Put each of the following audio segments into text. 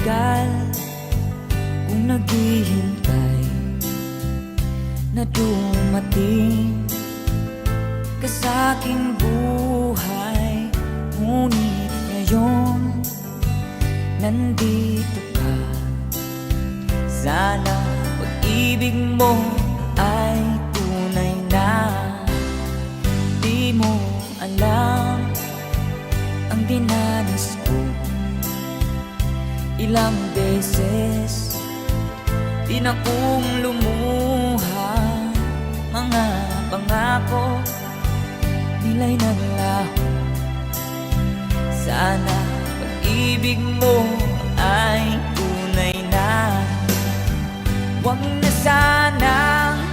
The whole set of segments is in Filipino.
matagal kung naghihintay na dumating ka sa aking buhay. Ngunit ngayon nandito ka. Sana pag-ibig mo ay tunay na. Di mo alam ang dinanas ko. Ilang beses din akong lumuha. Mga pangako nila'y naglaho. Sana pag-ibig mo ay tunay na. Huwag na sanang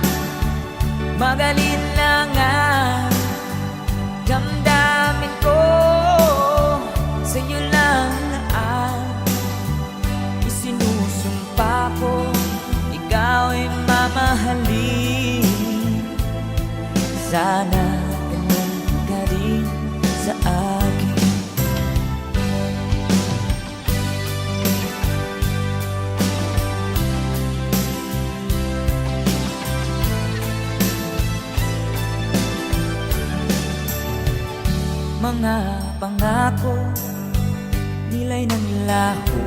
mag-alinlangan. Damdamin ko sa'yo lang ang isinusumpa ko. Ikaw ay mamahalin. Sana ganun ka rin sa akin. Mga pangako nila'y naglaho.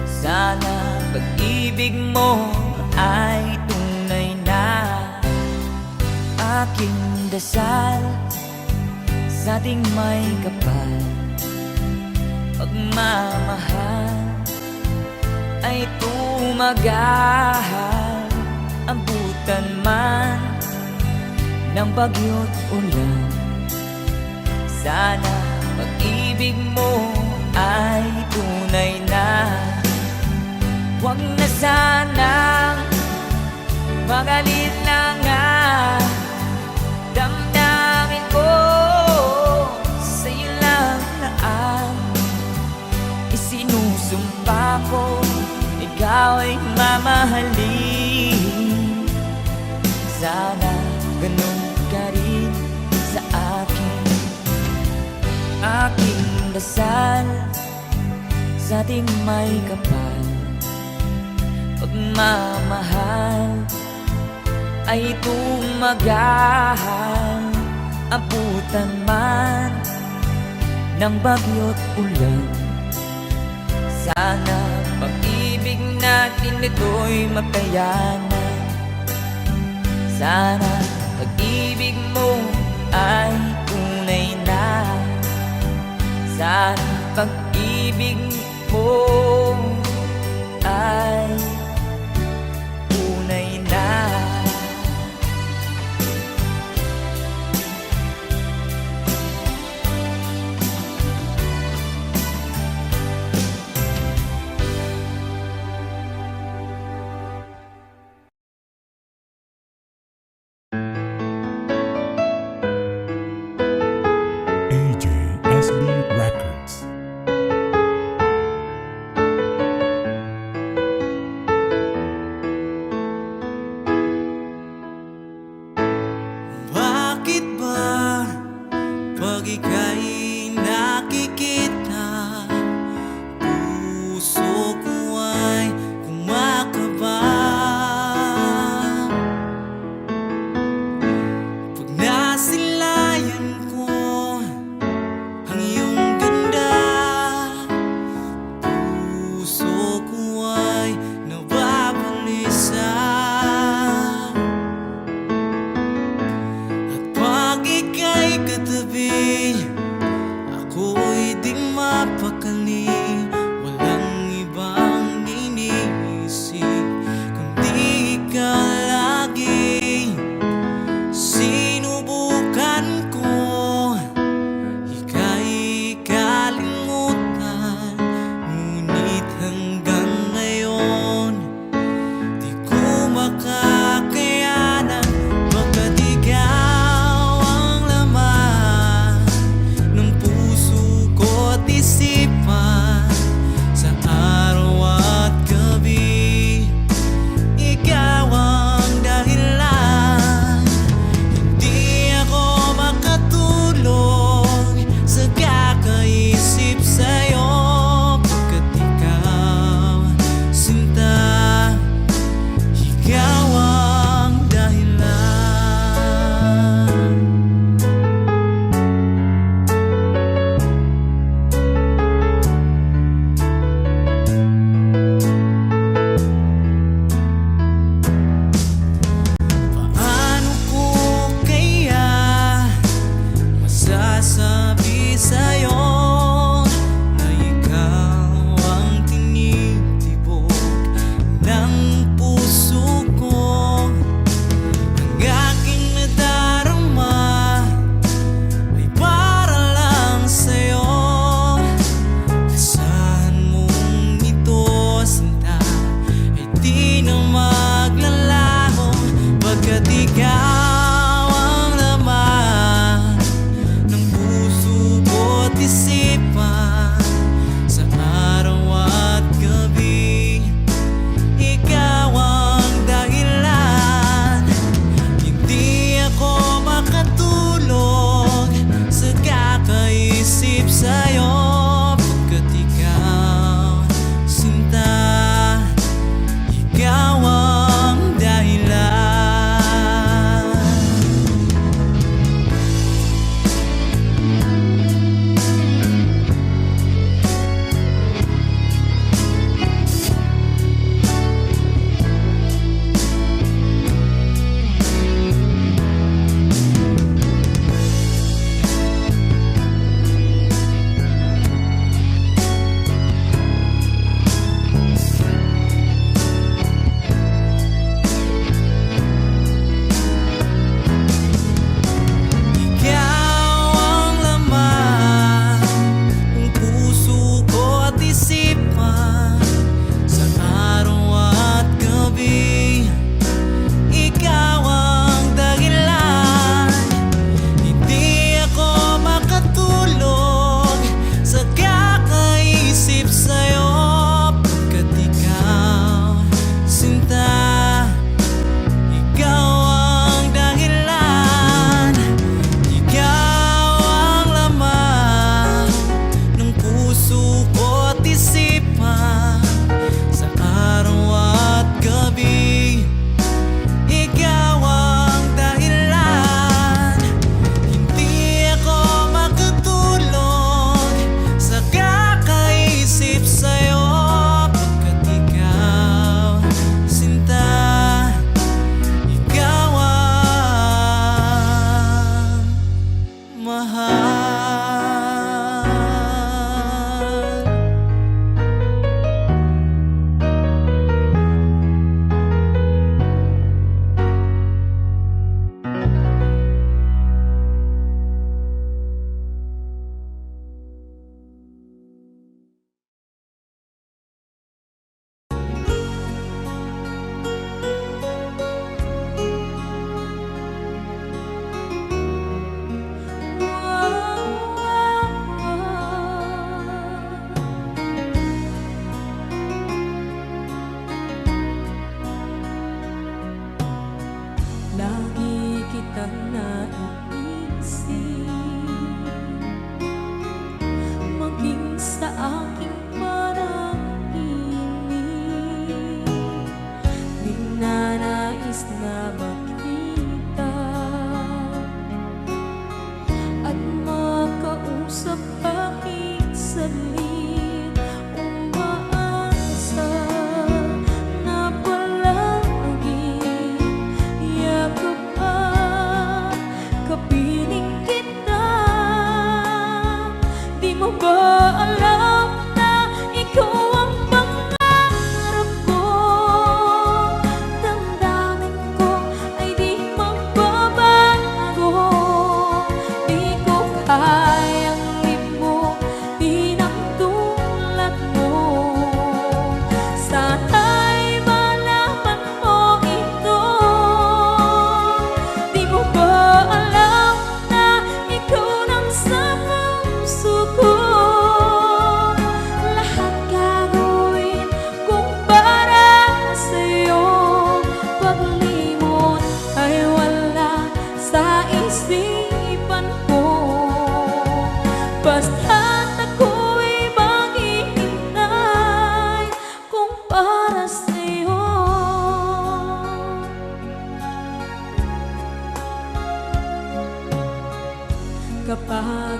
Sana pag-ibig mo ay tunay na. Aking dasal sa ating may kapal, pagmamahal ay tumagal. Abutan man ng bagyo't ulan, sana pag-ibig mo ay tunay na. Huwag na sanang mag-alinlangan. Damdamin ko sa'yo lang na ang isinusumpa ko. Ikaw ay mamahalin. Sana ganun ka rin sa akin. Aking dasal sa ating may kapal, pagmamahal ay tumagal. Abutan man ng bagyo't ulan, sana pag-ibig natin ito'y makayanan. Sana pag-ibig mo ay tunay na. Sana pag-ibig mo ay tunay na. AJSB Records. Bakit ba pag ika'y nakikita, puso ko ay kumakaba? Pag nasilayan ko ang iyong ganda, puso ko ay nababalisa. At pag ika'y katabi, ako'y di mapakali. Walang ibang nini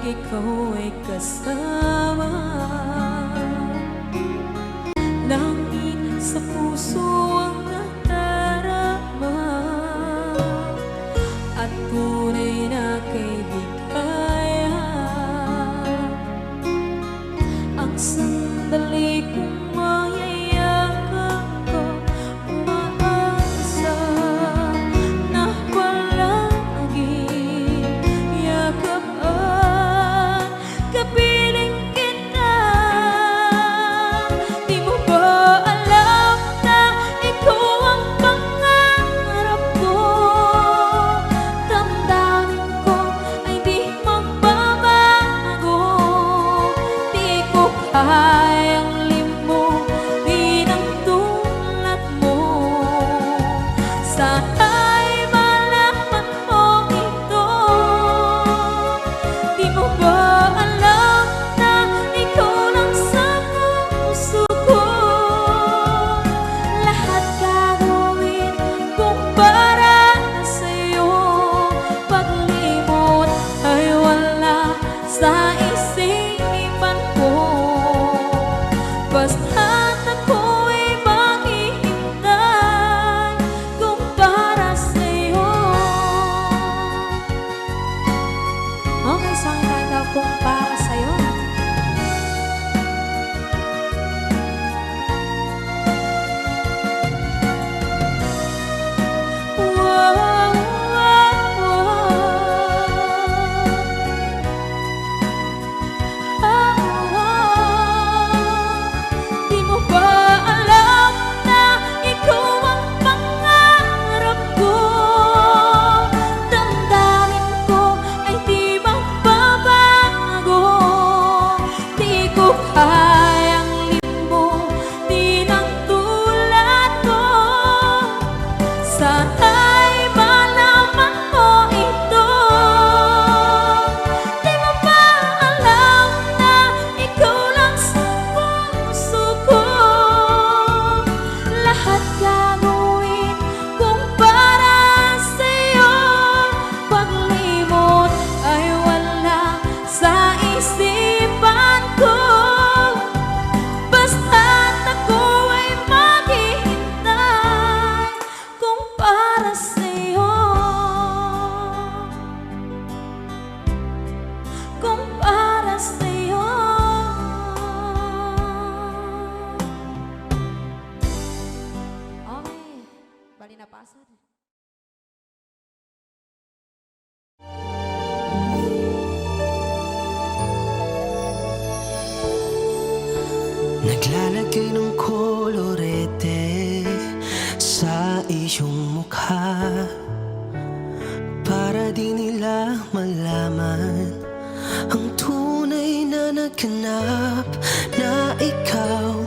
ikaw ay kasama. Langit sa puso ang nadarama, at tunay na kaibigan. Ang sandali kong mayayakap ko, umaasa na palaging yakap at kapiling kita. Di mo ba alam na ikaw ang pangarap ko? Damdamin ko ay di magbabago. Di ko kayang limutin ang tulad mo. Sana'y malaman mo ito. Di mo ba alam na ikaw lang sa puso ko? Lahat gagawin kung para sa'yo. Paglimot ay wala sa isipan ko. Basta't ako'y maghihintay kung para sa'yo. Okay, saan kanta kung para sa'yo? Wow, wow, Di mo ba alam na ikaw ang pangarap ko? Damdamin ko ay di magbabago. Di ko kayang limutin ang tulad ko. Sana'y malaman mo ito. Di mo ba alam na ikaw lang sa puso ko? Lahat gagawin kung para sa'yo. Paglimot ay wala sa isipan ko. Basta't ako ay maghihintay kung para sa'yo. Kung para sa'yo. Okay, bali na pasad. Naglalagay ng kolorete sa iyong mukha, para di nila malaman ang tunay na naganap, na ikaw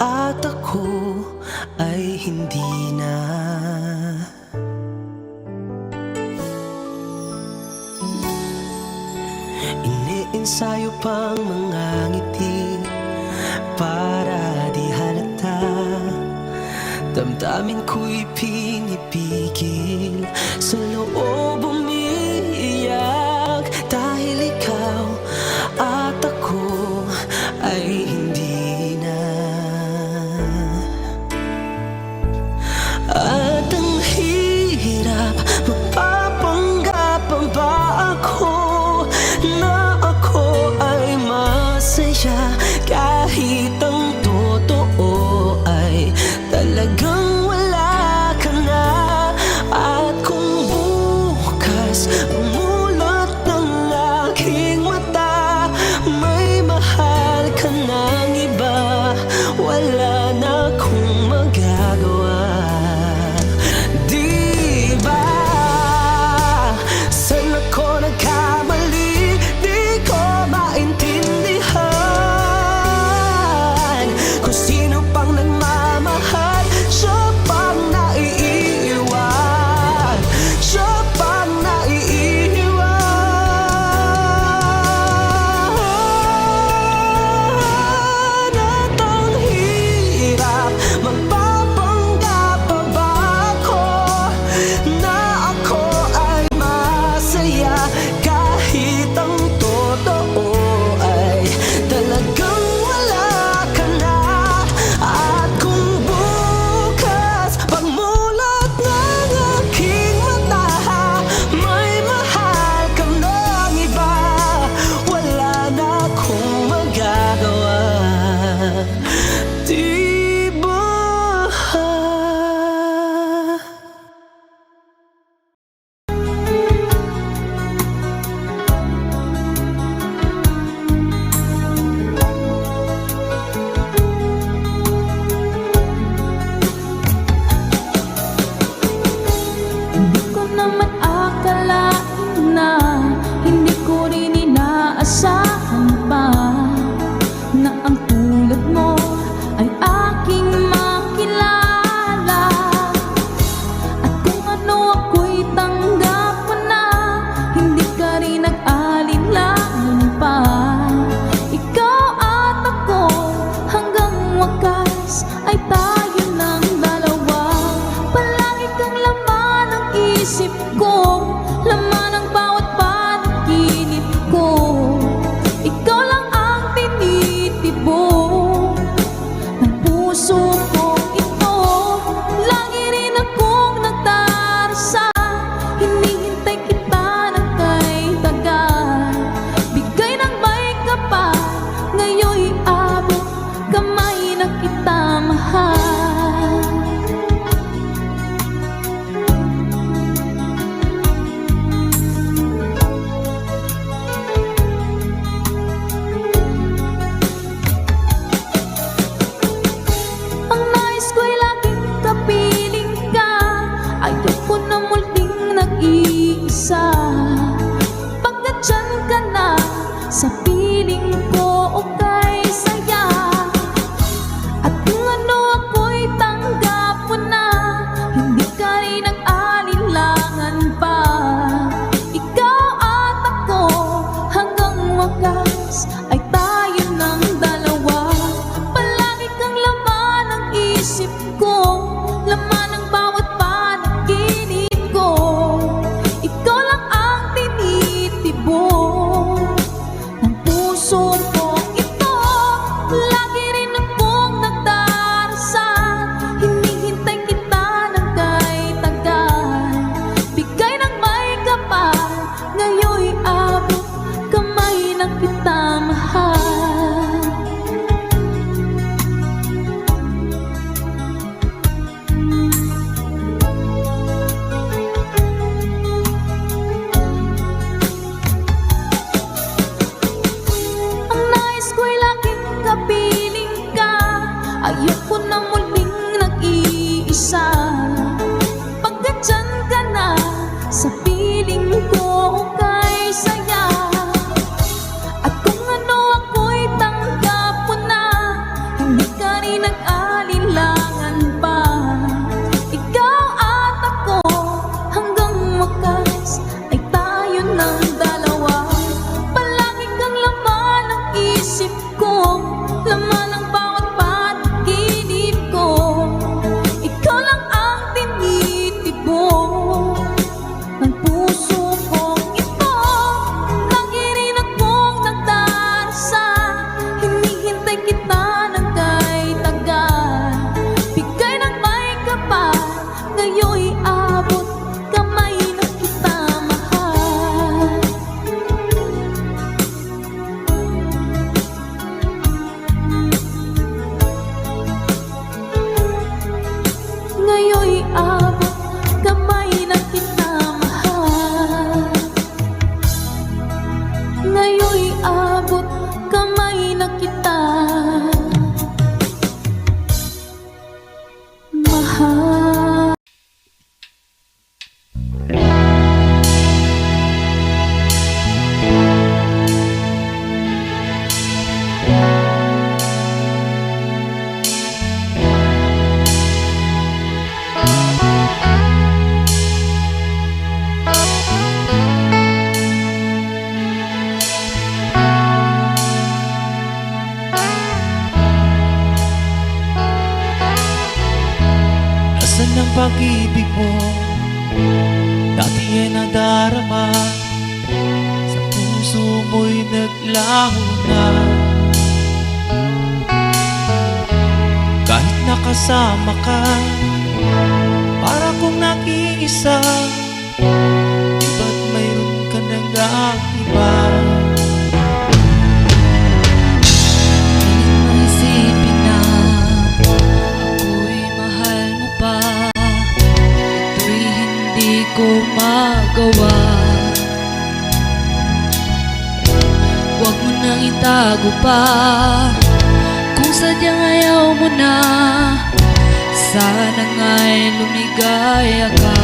at ako ay hindi na. Iniensayo pang mga ngiti para di halata. Damdamin ko'y pinipigil, sa loob umiiyak, dahil ikaw at ako ay hindi na. At ang hirap, magpapanggap pa ba ako na ako ay masaya, kahit ang totoo ay talagang wala ka na. At kung bukas umulot ng aking mata, may mahal ka ng iba, wala na akong magagawa. Di ba? Saan ako nagkamali? Di ko maintindihan kung sino pang nagmamahal. Siya pang naiiwan, siya pang naiiwan. At ang hirap, magpapanggap pa ba ako na ako ay masaya, kahit ang totoo ko, laman ng bawat panaginip ko. Ikaw lang ang tinitibok ng puso ko ito. Lagi rin akong nagdarasal, hinihintay kita ng kay tagal. Bigay ng may kapal, ngayon'y abot kamay na kita mahal. Ang nais ko'y laging kapiling ka, ayoko na muling nag-iisa. Pagkat dyan ka na, sa piling ko kay saya. At kung ano ako'y tanggap mo na, hindi ka rin nag-alinlangan pa. Ikaw at ako, hanggang wakas ay tayo ng dalawa. Palagi kang laman ng isip ko, laman ng bawat panaginip ko. Ikaw lang ang tinitibok ng puso ko ito. Lagi rin akong nagdarasal, hinihintay kita ng kay tagal. Bigay ng may kapal, ngayon'y abot kamay na kita mahal. Ngayon'y abot kamay na kita mahal. Ngayon'y abot kamay na kita mahal. Nasaan ang pag-ibig mo? Dati ay nadarama, sa puso mo'y naglaho na. Kahit nakasama ka, para kong nag-iisa. Di ba't mayroon ka nang iba? Pilit mong isipin na ako'y mahal mo pa. Ito'y hindi ko magawa. Huwag mo nang itago pa, kung sadyang ayaw mo na. Sana nga'y lumigaya ka.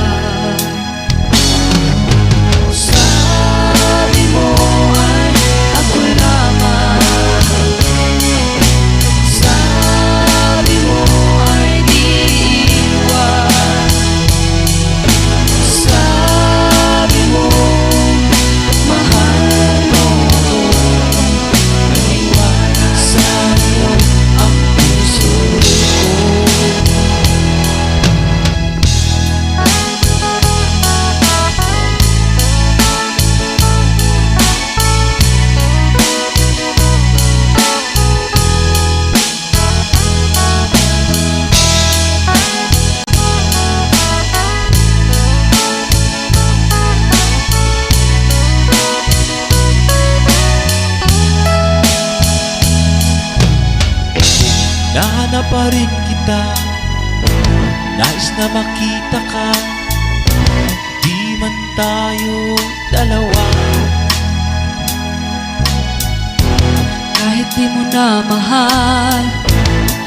Sabi mo ay ako lamang, sabi mo ay di iwan. Sabi mo mahal mo ako, naniwala sa'yo ang puso ko. Nahanap pa rin kita, nais na makita ka. Di man tayo dalawa, Kahit di mo na mahal,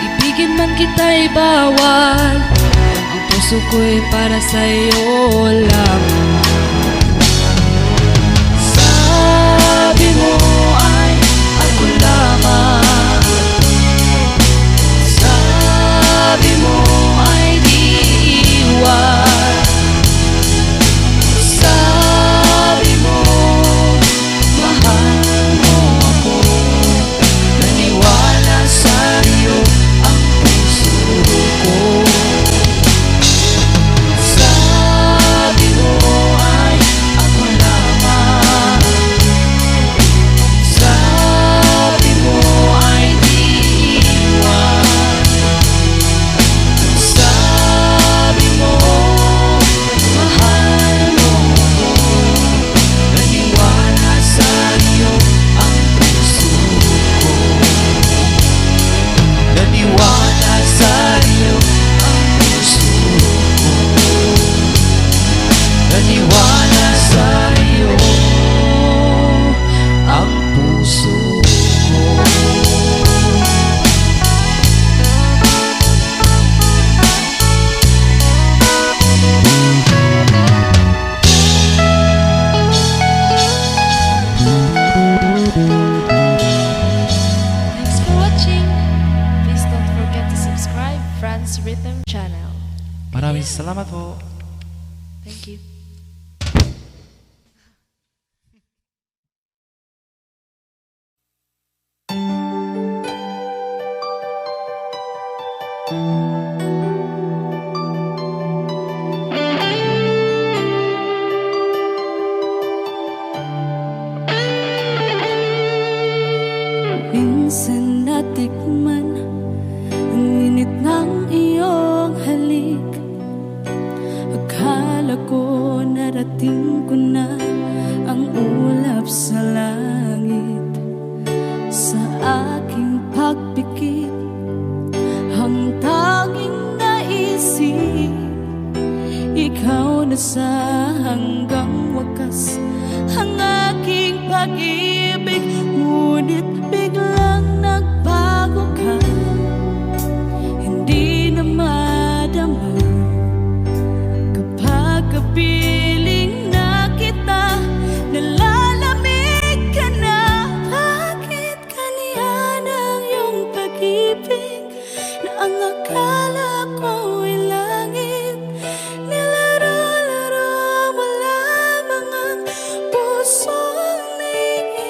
ibigin man kita'y bawal. Ang puso ko'y para sa'yo lamang. Sabi mo ay ako lamang, sabi mo ay di iwan. Sabi mo mahal mo ako, naniwala sa'yo ang puso ko. channel. Maraming salamat po. Thank you. Minsan natikman ang init ng iyong halik. Akala ko narating ko na ang ulap sa langit. Sa aking pagpikit, ang tanging naisip, ikaw na sa hanggang wakas ang aking pag-ibig. Ngunit biglang nagbago ka, hindi na madama kapag kapiling na kita, nalalamig ka na. Bakit kaniyan ang iyong pag-ibig na ang akala ko'y langit? Nilaro-laro mo lamang ang pusong naingit.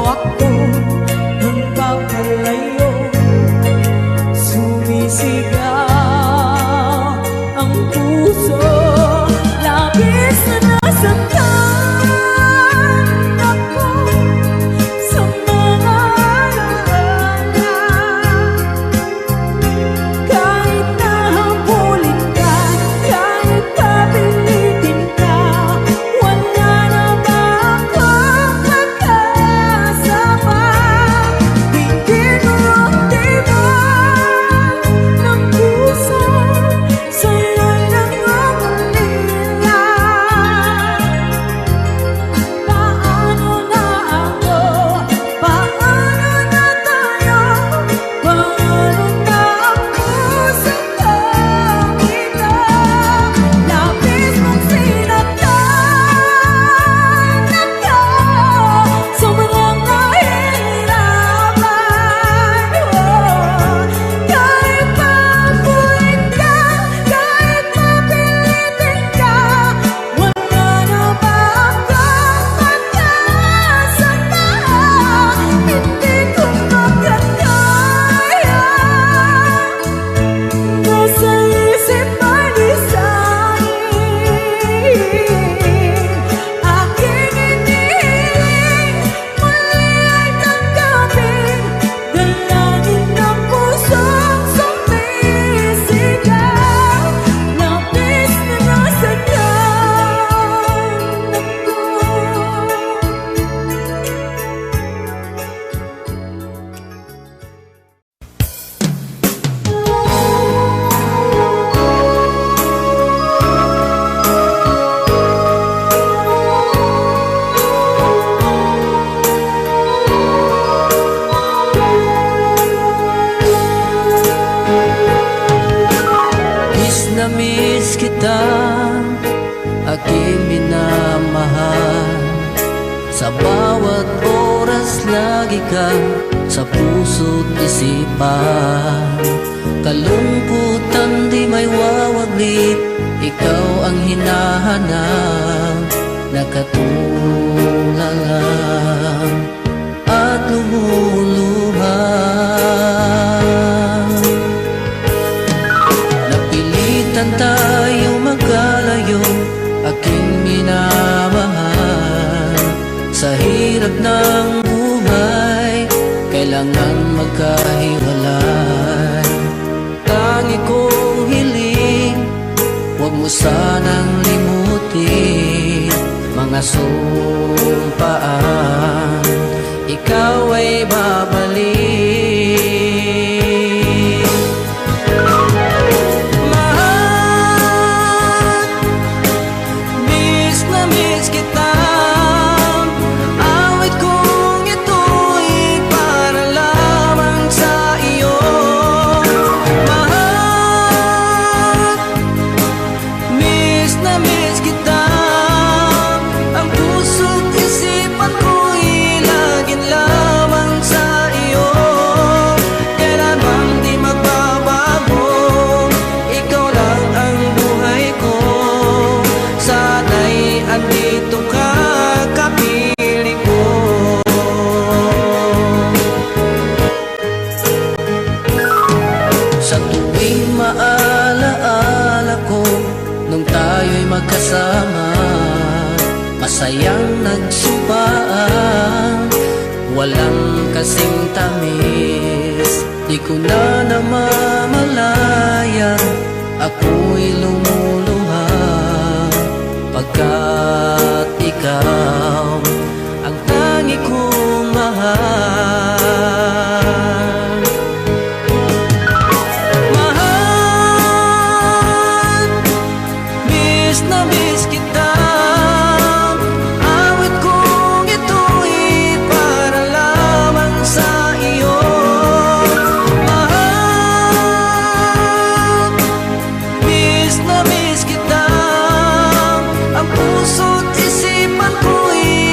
ako nagpapalayo. Sumisigaw ang puso, labis na nasaktan ako sa mga alaala. Kahit nahabulin ka, kahit papilitin ka, wala na ba akong magkasama? Hindi ko diba ng puso sa'yo'y nangungulila. Paano na ako? Paano na tayo? Paano na ako sa kanila? Labis mong sinaktan ako, sobrang nahihirapan. Kahit papulit ka, kahit mapilitin ka, wala na ba akong magkasama? Hindi ko makakaya. Nasa isip ay design, aking inihiling muli ay tanggapin. Dalangin ng pusong sumisigaw, labis na nasaktan ako. Miss kita, aking minamahal. Sa bawat oras lagi ka sa puso't isipan. Kalungkutan di may wawaglit, ikaw ang hinahanap. Nakatulala at lumuluha. Napilitan tayo magkalayo, aking minamahal. Sa hirap ng buhay, kailangan magkahiwalay. Tangi kong hiling, huwag mo sanang limutin mga sumpaan, ikaw ay babalik. Mahal, miss na miss kita. Awit kong ito'y para lamang sa iyo. Mahal, miss na miss kita. Ang puso't isipan ko'y laging lamang sa iyo. Kailan bang di magbabago, ikaw lang ang buhay ko. Sana'y andito ka, kapiling ko. Sa tuwing maalaala ko nung tayo'y magkasama, masayang nagsumpaan, walang kasing tamis. Di ko na namamalayan, ako'y lumuluha, pagkat ikaw ang tangi kong mahal. Mahal, miss na miss kita. Awit kong ito'y para lamang sa iyo. Mahal, miss na miss kita. Ang puso't isipan ko'y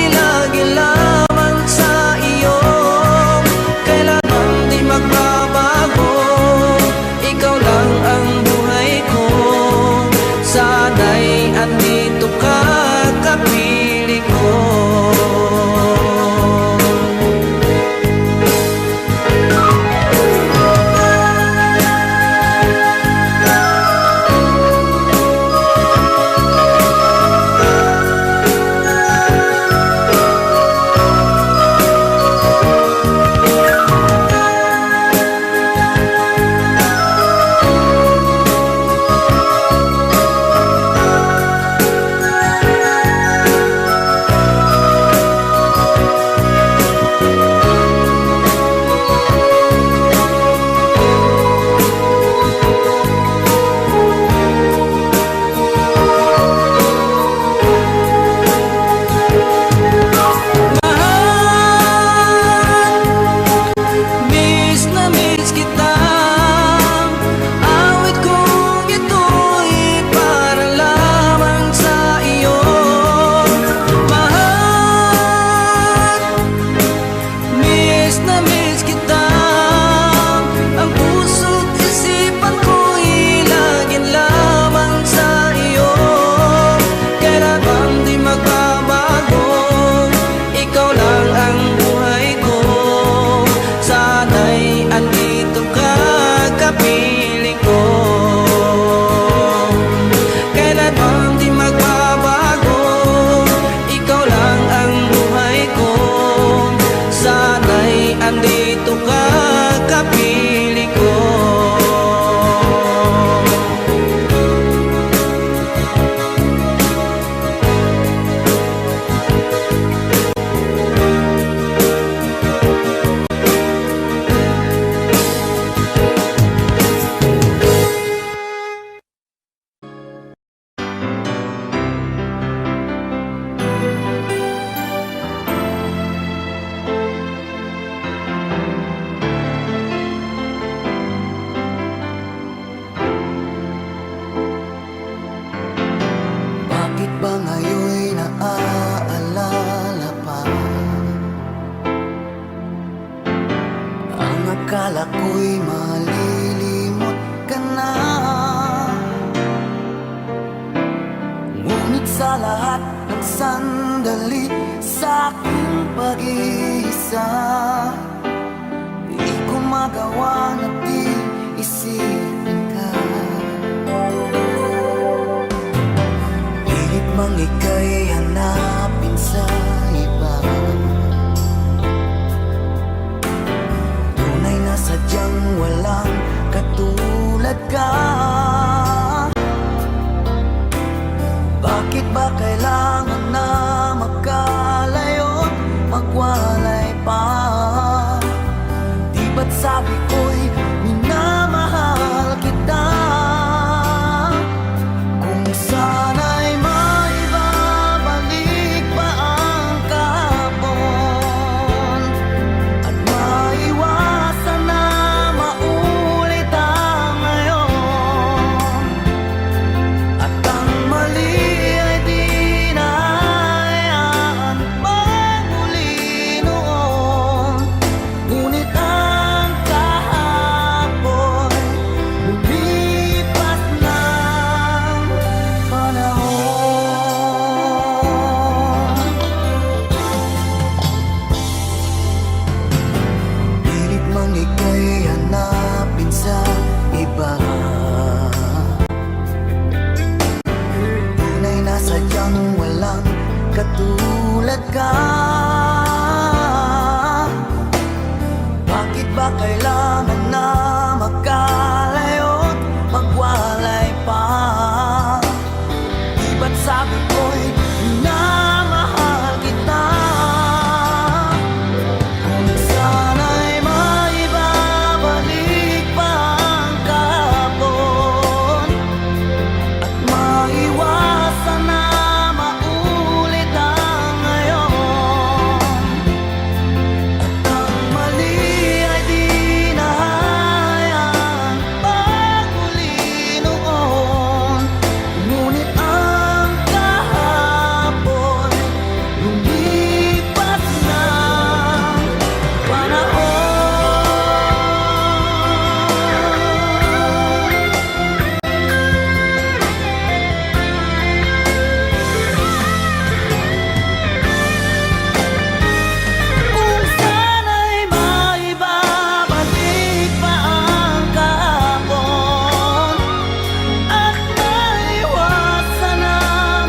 Akala ko'y malilimot ka na, ngunit sa lahat ng sandali sa aking pag-iisa, di ko magawa na di isipin ka. Pilit mang ika'y hanapin sa iba, tunay na sadyang walang katulad ka. Bakit ba kailangan na magkalayo't magwalay pa? Di ba't sabi ko'y minamahal kita? Kung sana'y maibabalik pa ang kahapon, at maiwasan na maulit ang ngayon, at ang mali ay di na hayaan magmuli noon. Ngunit ang kahapon lumipas ng panahon. Pilit mang ika'y hanapin sa iba, tunay na sadyang walang katulad ka. Bakit ba kailangan na magkalayo't magwalay pa? Di ba't sabi ko'y minamahal kita? Kung sana'y maibabalik pa ang kahapon, at maiwasan na maulit ang ngayon, at ang mali ay di na hayaan magmuli noon. Ngunit ang kahapon lumipas ng panahon. Kung sana'y maibabalik pa ang kahapon, at maiwasan na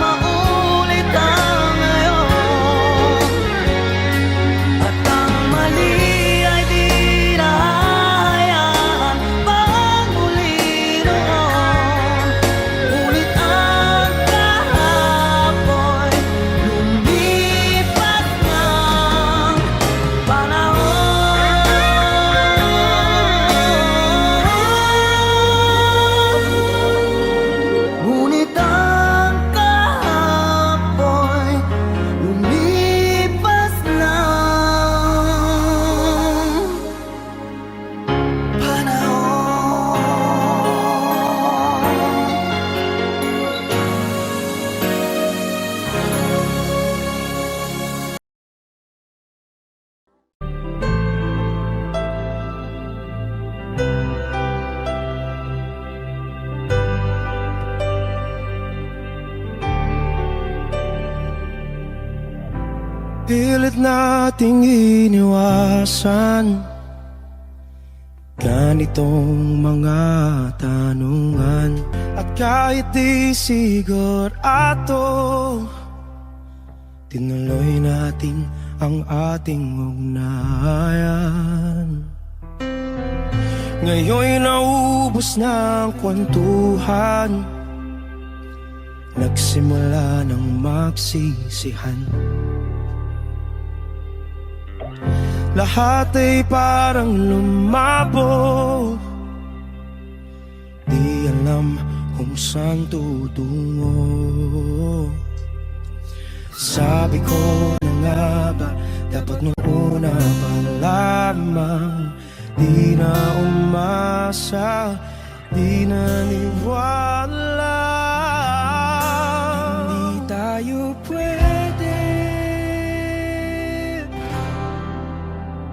maulit ang ngayon, at ang mali ay di na hayaan magmuli noon. Ngunit ang kahapon lumipas ng panahon. Ngunit ang kahapon lumipas ng panahon. Pilit nating iniwasan ganitong mga tanungan, at kahit di sigurado, tinuloy natin ang ating ugnayan. Ngayon'y naubos na ang kwentuhan, nagsimula ng magsisihan. Lahat ay parang lumabo, di alam kung saan tutungo. Sabi ko na nga ba, dapat nung una pa lamang, di na umasa, di naniwala. Hindi tayo pwede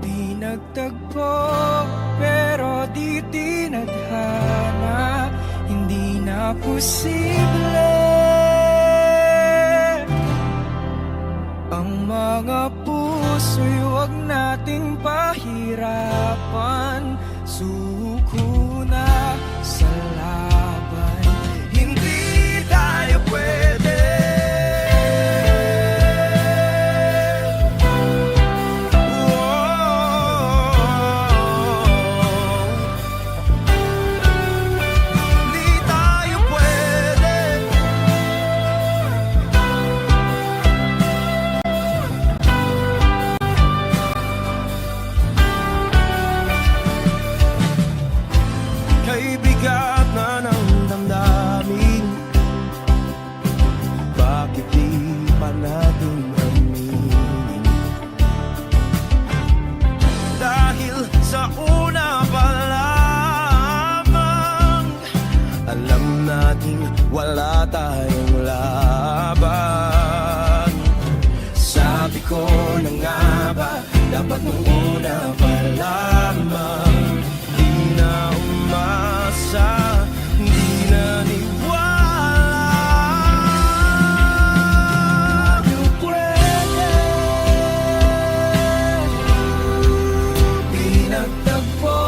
pinagtagpo, pero di tinadhana, hindi na posible ang mga puso'y huwag nating pahirapan. Suko na sa laban, hindi tayo pwede. Hindi tayo pwede. Kay bigat na ng damdamin, bakit di pa natin aminin? Dahil sa una pa lamang, alam natin wala tayong laban. Sabi ko na nga ba, dapat nung una pa lamang, di na umasa, di naniwala. Tayo pwede, pinagtagpo,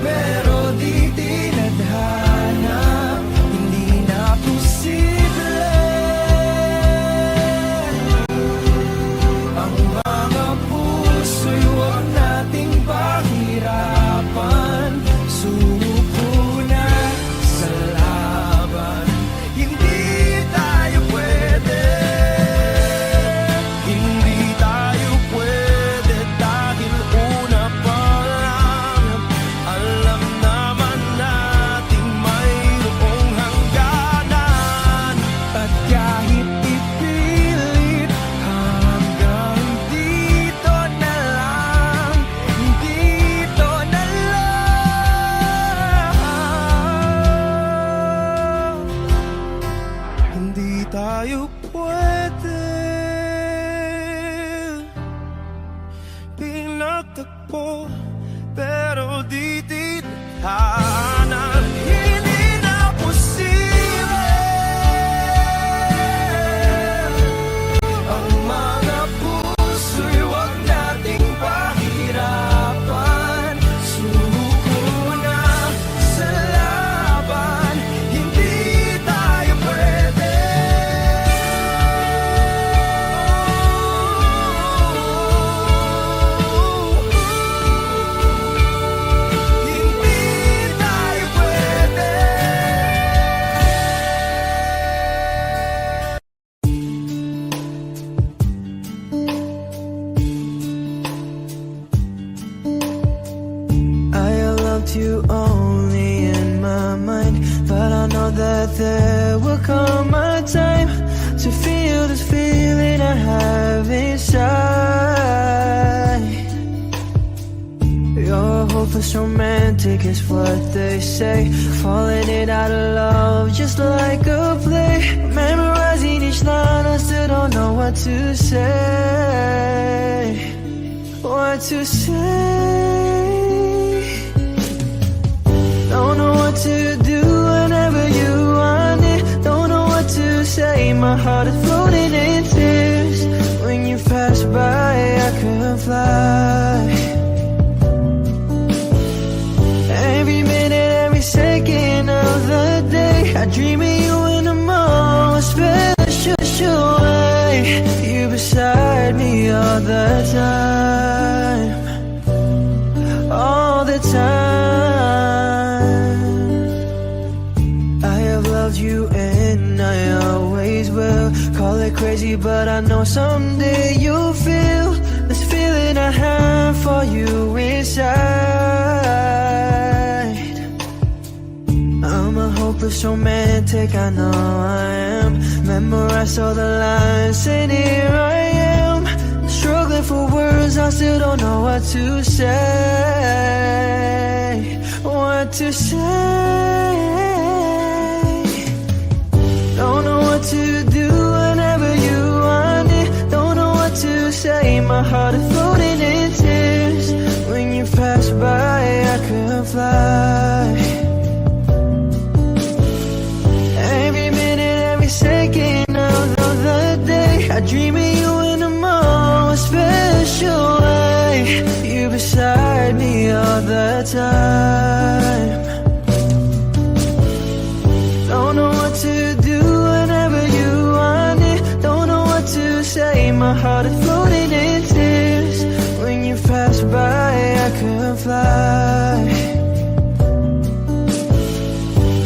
pero di tinadhana, hindi na posible ang mga puso'y huwag nating pahirapan. Suko na sa laban, hindi tayo pwede. Hindi tayo pwede dahil una pa lang, alam naman nating mayroong hangganan. At kahit ipilit, hanggang dito na lang, dito na lang. Hindi tayo pwede. Pinagtagpo, pero di tinadhana, hindi na posible ang mga puso'y huwag nating pahirapan. Suko na sa laban, hindi tayo pwede. Hindi tayo pwede. I have loved you only in my mind, but I know that there will come a time to feel this feeling I have inside. You're hopeless romantic is what they say, falling in out of love just like a play. Memorizing each line, I still don't know what to say. What to say? Don't know what to do whenever you want it. Don't know what to say. My heart is floating in tears. When you pass by, I could fly. Every minute, every second of the day, I dream of you in the most special way. You beside me all the time, all the time. I have loved you and I always will. Call it crazy, but I know someday you'll feel this feeling I have for you inside. I'm a hopeless romantic, I know I am. Memorize all the lines and here I am, struggling for words, I still don't know what to say. What to say? Don't know what to do whenever you want it. Don't know what to say. My heart is floating in tears. When you pass by, I could fly. time. Don't know what to do whenever you want it. Don't know what to say, my heart is floating in tears. When you pass by, I could fly.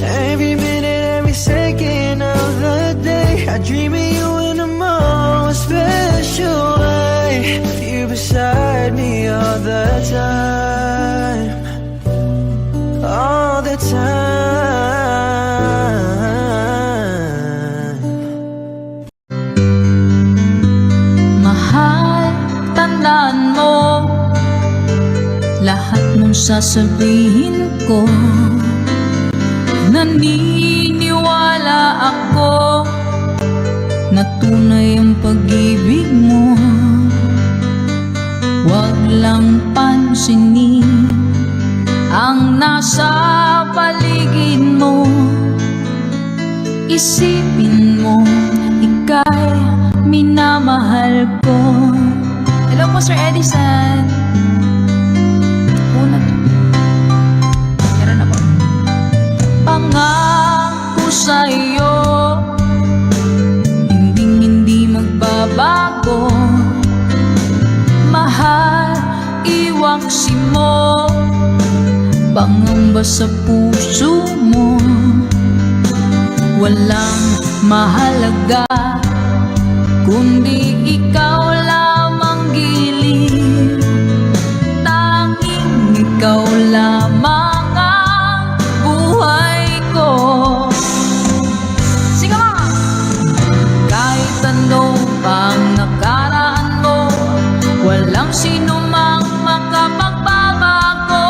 Every minute, every second of the day, I dream of you in the most special way. You beside me all the time, all the time. Mahal, tandaan mo lahat ng sasabihin ko. Naniniwala ako na tunay ang pag-ibig mo. Huwag lang pansinin ang nasa paligid mo. Isipin mo, ika'y minamahal ko. Hello po, Sir Edison. Una to. Meron na po. Pangako sa'yo, hindi magbabago. Mahal, iwaksi mo, pangamba sa puso mo. Walang mahalaga kundi ikaw lamang giliw. Tanging ikaw lamang ang buhay ko. Sige mga! Kahit ano pang nakaraan mo, walang sino mang makapagbabago.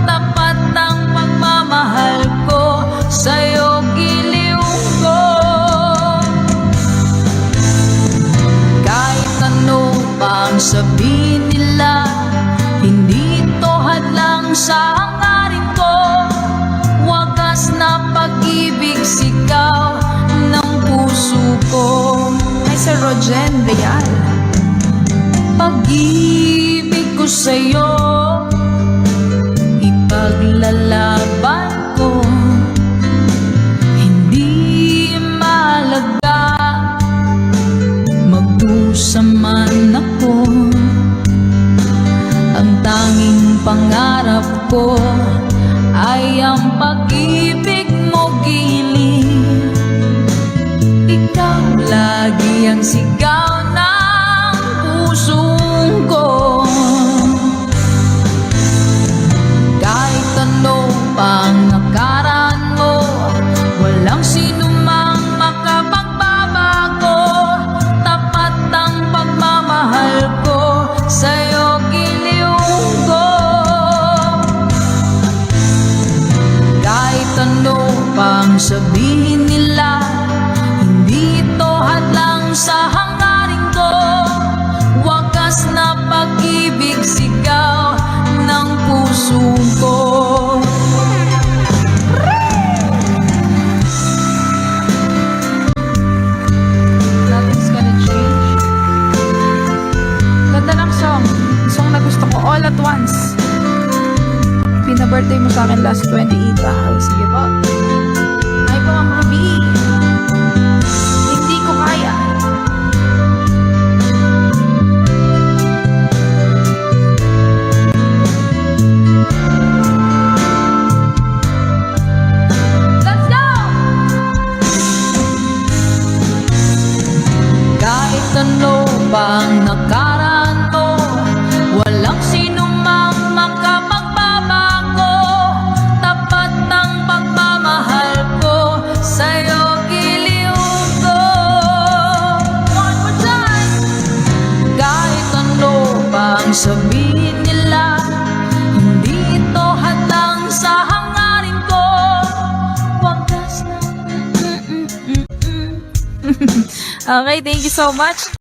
Tapat ang pagmamahal ko, sa'yo giliw ko. Kahit ano pang sabihin nila, hindi ito hadlang sa hangarin ko. Wagas na pag-ibig, sigaw ng puso ko. Ay, Sir Rogen Real. Pag-ibig ko sa'yo, ipaglalaban ko. Hindi mahalaga magdusa man ako. Ang tanging pangarap ko ay ang pag-ibig mo giliw. Ikaw lagi ang sigaw ng pusong ko. Kahit ano pang nakaraan mo, walang sino mang makapagbabago. Tapat ang pagmamahal ko, sa'yo giliw ko. Kahit ano pang sabihin nila, hindi ito hadlang sa hangarin ko. Wagas na pag-ibig, sigaw ng puso ko. Nothing's gonna change. Ganda ng song. Song na gusto ko, All at Once. Pina-birthday mo sa akin last 28. Sige po. Ay po, Ma'am Ruby. Hindi ko kaya. Let's go! Kahit ano pang nakaraan mo, walang sino mang makapagbabago. Tapat ang pagmamahal ko, sa'yo giliw ko. One more time! Kahit ano pang sabihin nila, hindi ito hadlang sa hangarin ko. Wagas na. Okay, thank you so much.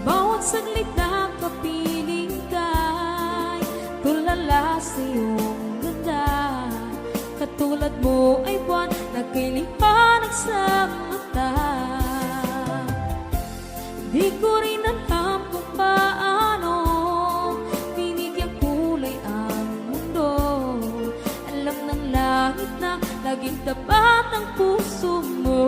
Bawat saglit na kapiling ka'y tulala sa iyong ganda. Katulad mo ay buwan na kay liwanag sa mata. Di ko rin alam kung paano binigyang kulay ang mundo. Alam ng langit na laging tapat ang puso mo.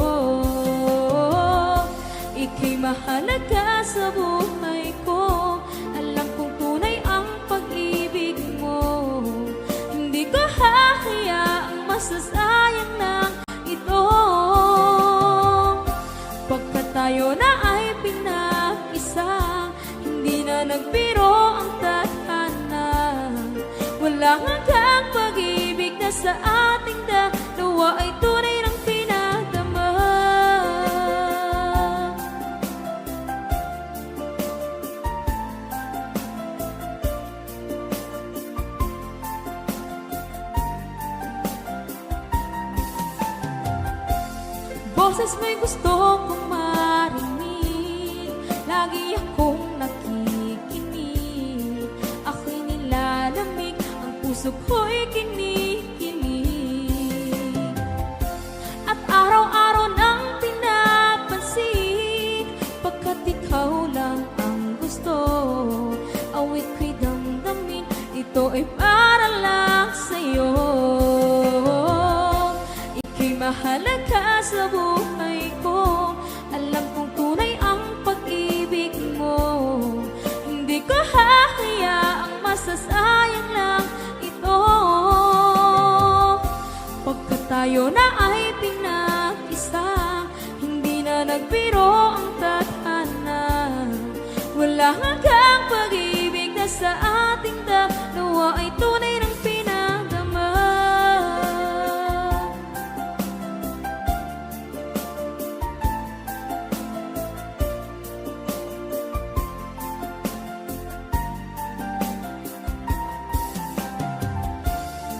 Ika'y mahalaga sa buhay ko. Alam kong tunay ang pag-ibig mo. Hindi ko hahayaang masasayang lang ito. Pagkat tayo na ay pinag-isa, hindi na nagbiro ang tadhana. Walang hanggang pag-ibig na sa ating dalawa ay tunay ng pinadama. Boses mo'y gusto kong marinig, lagi akong nakikinig. Ako'y nilalamig, ang puso ko'y kinikilig. At araw-araw nang pinapansin, pagkat ikaw lang ang gusto. Awit ko'y damdamin, ito ay para lang sa'yo. Ika'y mahalaga sa buhay ko. Alam kong tunay ang pag-ibig mo. Hindi ko hahayaang masasayang lang ito. Pagkat tayo na ay pinag-isa, hindi na nagbiro ang tadhana. Wala hanggang pag-ibig na sa ating dalawa ay tunay ng pinadama.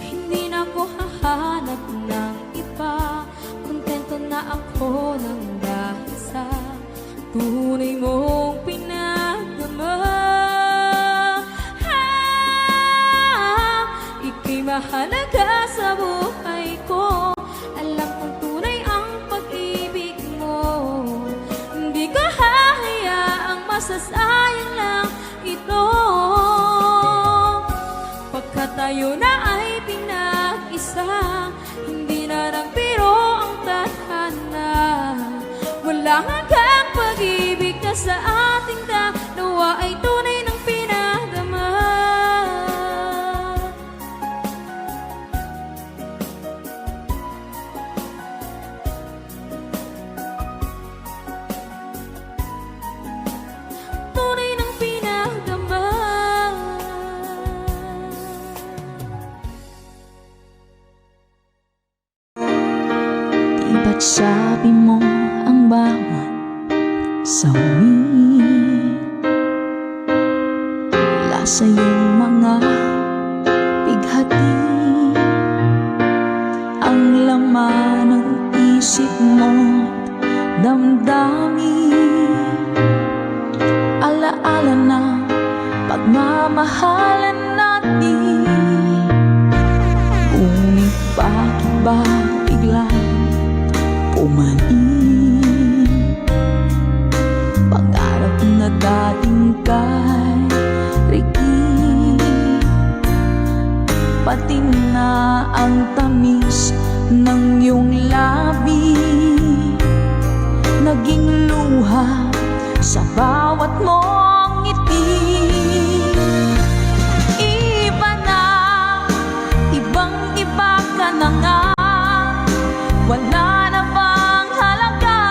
Hindi na ako hahanap ng iba, kontento na ako ng dahil sa tunay mong pinagdama. Ika'y mahalaga sa buhay ko. Alam kong tunay ang pag-ibig mo. Hindi ko hahayaang masasayang lang ito. Pagkat tayo na ay pinag-isa, hindi na nagbiro ang tadhana. Wala hanggang pag-ibig na sa ating dalawa ay tunay ng pinadama. Tunay ng pinadama. Di ba't sabi mo ang bawat sawi mula sa iyong mga bighati, ang laman ng isip mo't damdamin, alaala na pagmamahalan natin. Ngunit bakit ba biglang pumanin pangarap na dating kay Ricky, pati na ang tamis ng iyong labi naging luha sa bawat mong ngiti. Iba na, ibang-iba ka na nga. Wala na bang halaga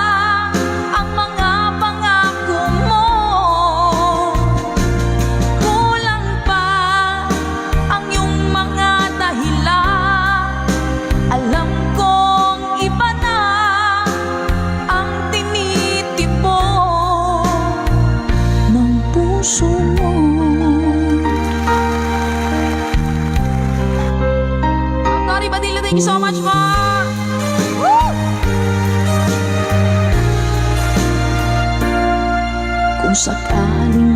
ang mga pangako mo? Kulang pa ang iyong mga dahilan. Alam kong iba na ang tinitipon ng puso mo. Tori Badillo, thank you so much po. Kung sakaling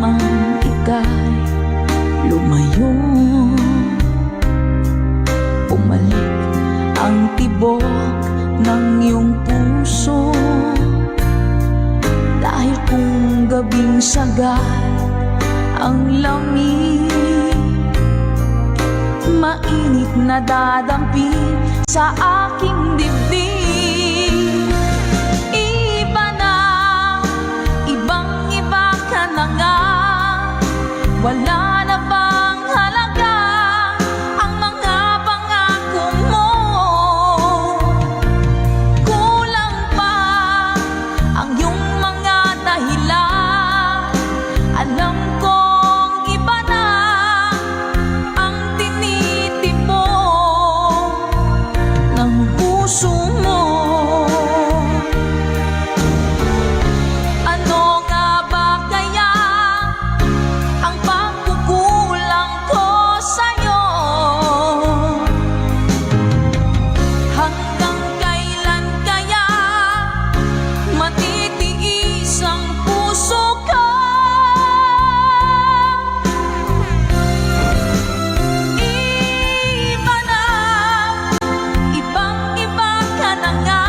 lubog ng iyong puso. Dahil kung gabing sagad ang lamig, mainit na dadampi sa aking dibdib. Iba na, ibang-iba ka na nga. Wala na bang halaga ang mga pangako mo? Kulang pa ang iyong mga dahilan. Alam kong iba na ang tinitipon ng puso mo. Ano nga ba kaya ang pagkukulang ko sa'yo? Hanggang kailan kaya matitiis ang puso ko? Iba na, ibang-iba ka na nga.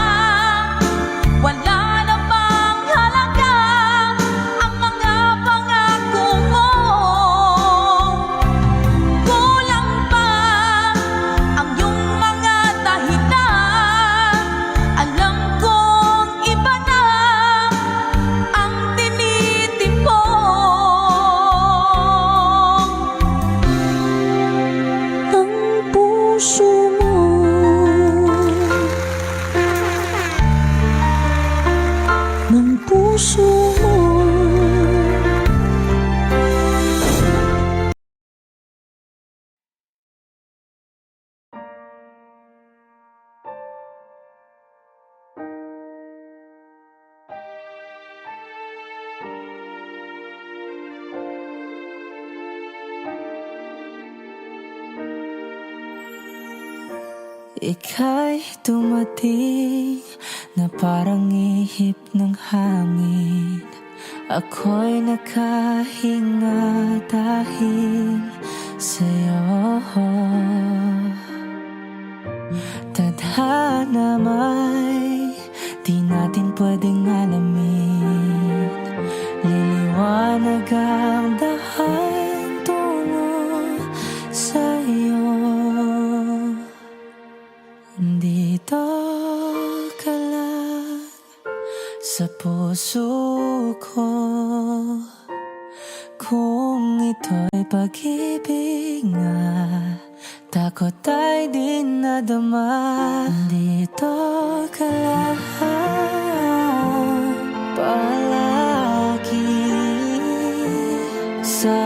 Wala na bang halaga ang mga pangako mo? Kulang pa ang iyong mga dahilan. Alam kong iba na ang tinitipon ng puso mo. Ng puso mo. Ika'y dumating na parang ihip ng hangin. Ako'y nakahinga dahil sa'yo. Tadhana may di natin pwedeng alamin. Liliwanag ang dahan tungo sa'yo. Dito ka lang sa puso ko. Kung ito'y pag-ibig nga, takot ay di nadama. Dito ka lang palagi sa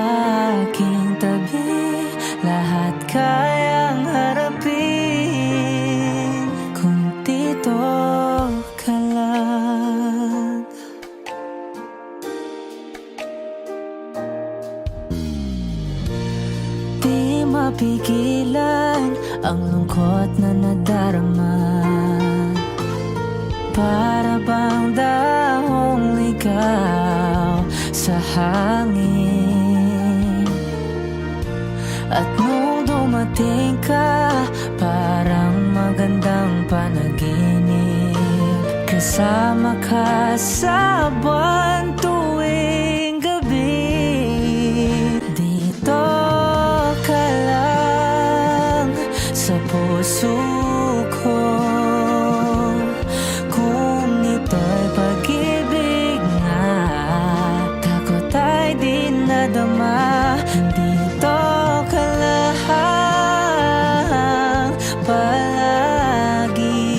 aking tabi. Lahat kayang harapin kung dito ka lang. Di mapigilan ang lungkot na nadarama. Para bang dahong ligaw sa hangin. At nung dumating ka, parang magandang panaginip. Kasama ka sa buwan tuwing gabi. Dito ka lang sa puso ko. Kung ito'y pag-ibig nga, takot ay di nadama. Dito ka lang palagi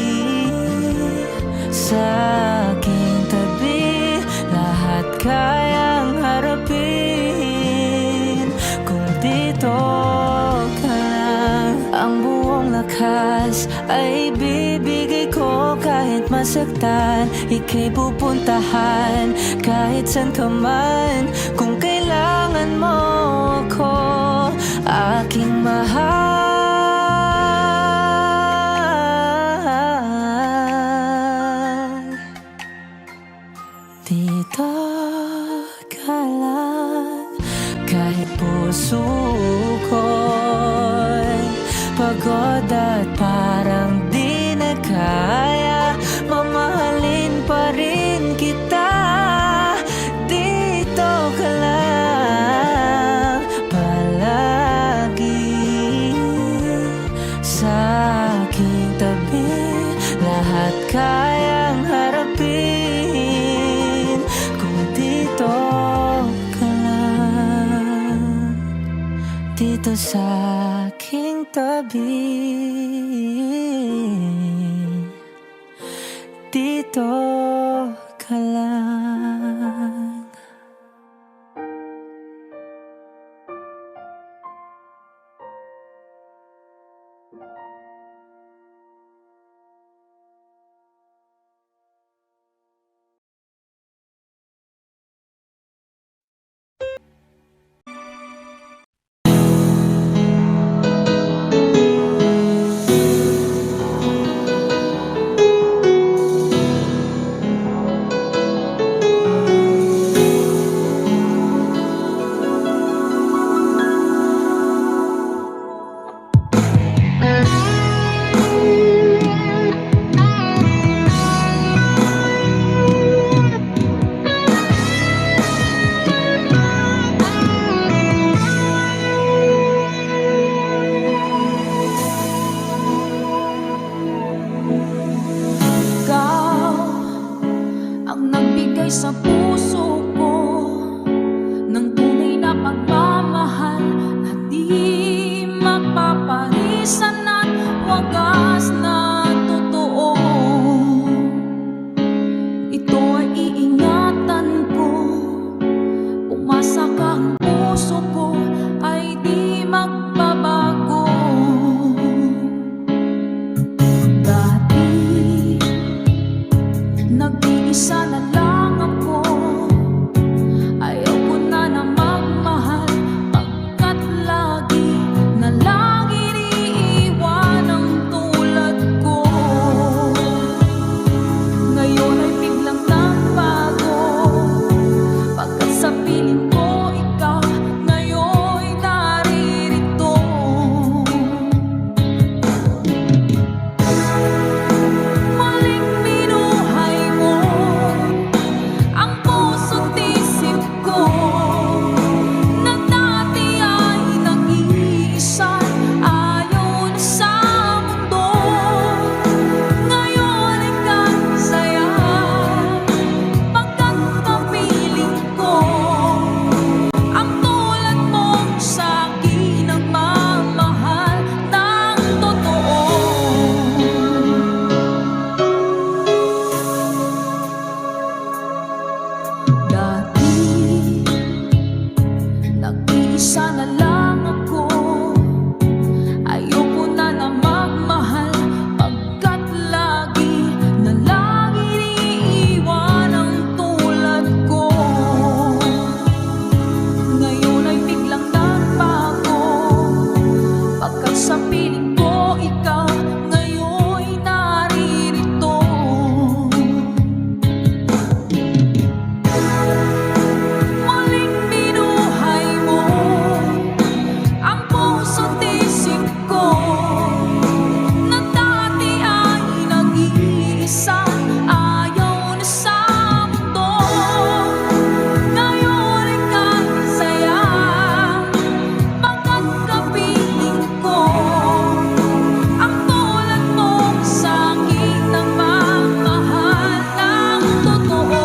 sa aking tabi. Lahat kayang harapin kung dito ka lang. Ang buong lakas ay bibigay ko kahit masaktan. Ika'y pupuntahan kahit saan ka man. Kung kailangan mo ako, aking mahal. Dito ka lang kahit puso ko'y pagod at parang di nag sa aking tabi. Dito ka lang. Ikaw ang nagbigay sa puso ko ng tunay na pagmamahal na di mapaparisan at wagas na totoo. Ito ay iingatan ko, umasa ka, ang puso ko ay di magbabago. Dati nag-iisa na lang ako, ayaw ko na na magmahal, pagkat lagi na lang iniiwan ang tulad ko. Ngayon ay biglang nagbago, pagkat sa piling ko ikaw ngayon naririto. Muling binuhay mo ang puso't isip ko, na dati ay nag-iisa, ayaw na sa mundo. Ngayon ay kasaya, pagkat kapiling ko ang tulad mong sa'kin ang mamahal ng totoo. Dati nag-iisa na lang ako, ayoko na na magmahal, pagkat lagi na lang iniiwan ang tulad ko. Ngayon ay biglang nagbago, pagkat sa piling ko ikaw ngayon naririto. Muling binuhay mo ang puso't isip ko, na dati ay nag-iisa, ayaw na sa mundo. Ngayon ay kasaya, pagkat kapiling ko ang tulad mong sa'kin ang mamahal ng totoo.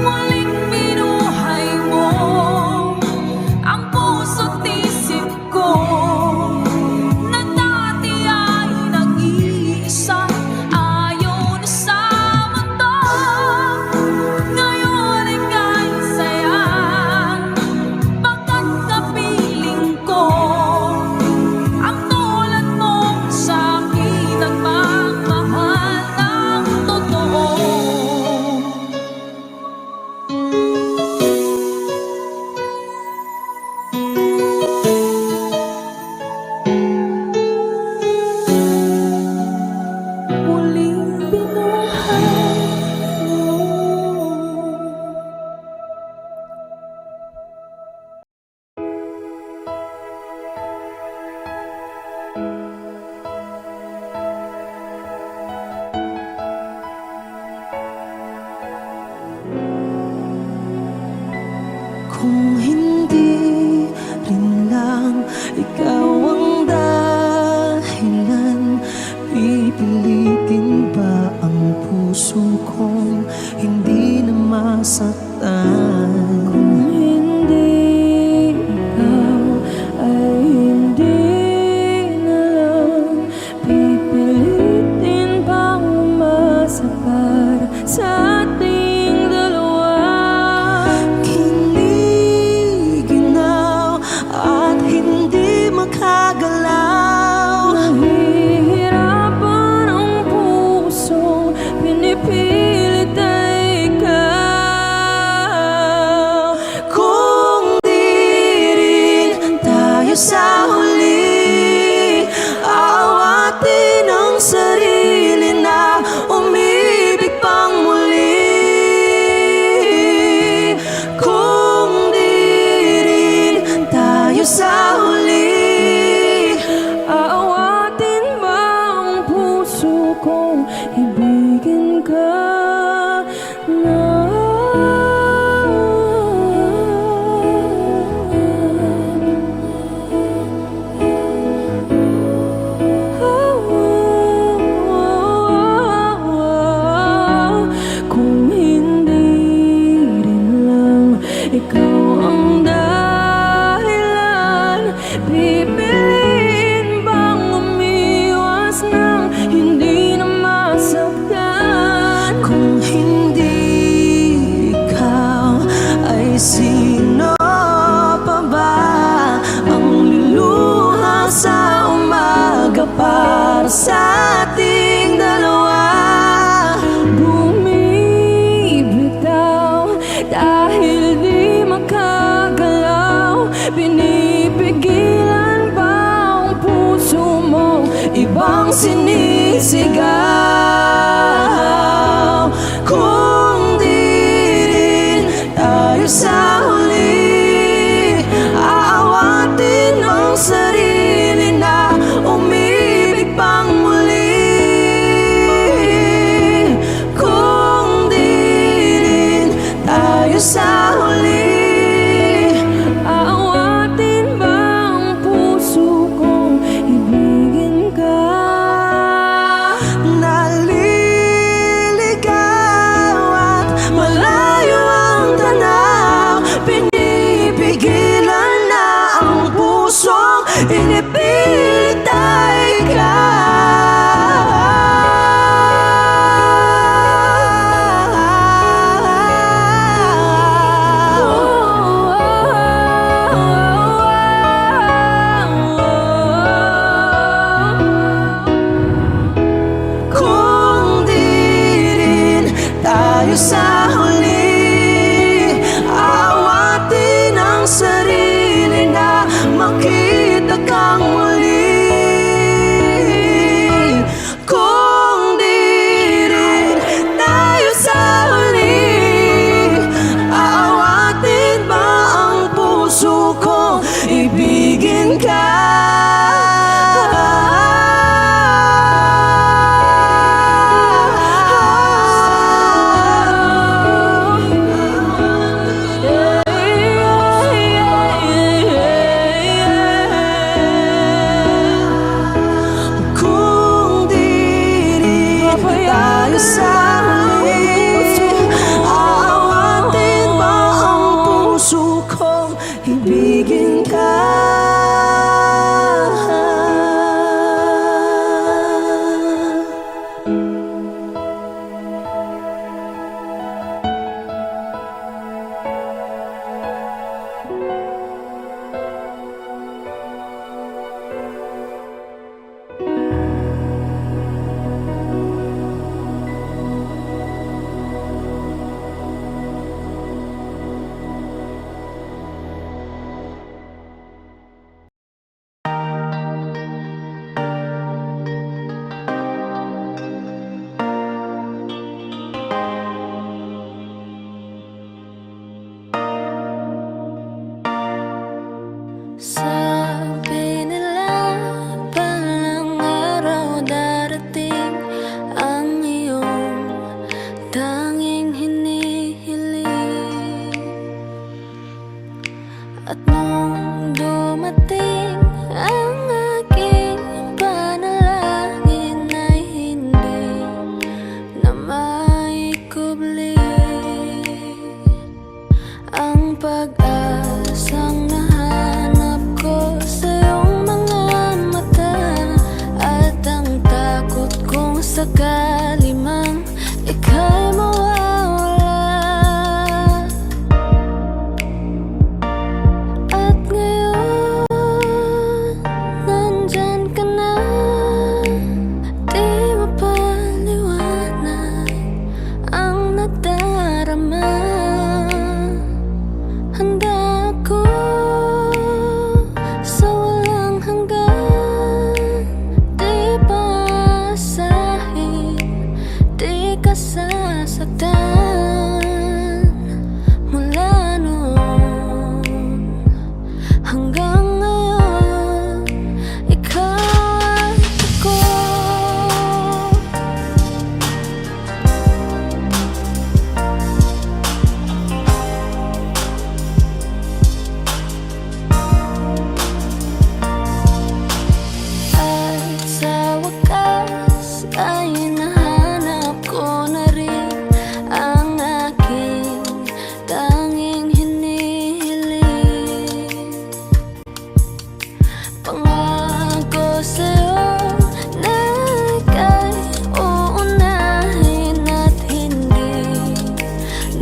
Muling binuhay mo ang puso't isip ko, na dati ay nag-iisa, ayaw na sa mundo. Ngayon ay kasaya, pagkat kapiling ko ang tulad mong sa'kin ang magmahal ng totoo. Muling binuhay mo. Kung hindi rin lang masaktan. Kung hindi ikaw ay hindi na lang pipilitin pang umasa para sa ating dalawa. Kiniginaw at hindi makagalaw. Nahihirapan ang pusong pinipilit ay ikaw. Kung di rin tayo sa huli, awatin ang sarili na umibig pang muli. Kung di rin tayo sa huli, Aawatin ba ang puso kong ibigin ka na? Kung hindi rin lang ikaw ang dahilan, pipiliin bang umiwas ng hindi na masaktan? kung hindi ikaw, ay sino pa ba ang luluha sa umaga para sa ating dalawa? Bumibitaw dahil di makagalaw, pinipigilan ba ang puso mo ibang sinisigaw? Kung di rin tayo sa huli, aawatin ang sarili na umibig pang muli. Kung di rin tayo sa huli, Aawatin ba ang puso kong ibigin ka? naliligaw at malayo ang tanaw. Pinipigilan na ang pusong inipilit ay kung di rin tayo sa huli, awatin ang sarili na makita kang muli. Kung di rin tayo sa huli, awatin ba ang puso kong ibigin ka? Kung di rin tayo sa huli, aawatin ba ang puso kong ibigin ka? Sabi nila palang araw darating ang iyong tanging hinihiling. At nung dumating ang aking panalangin ay hindi na maikubli.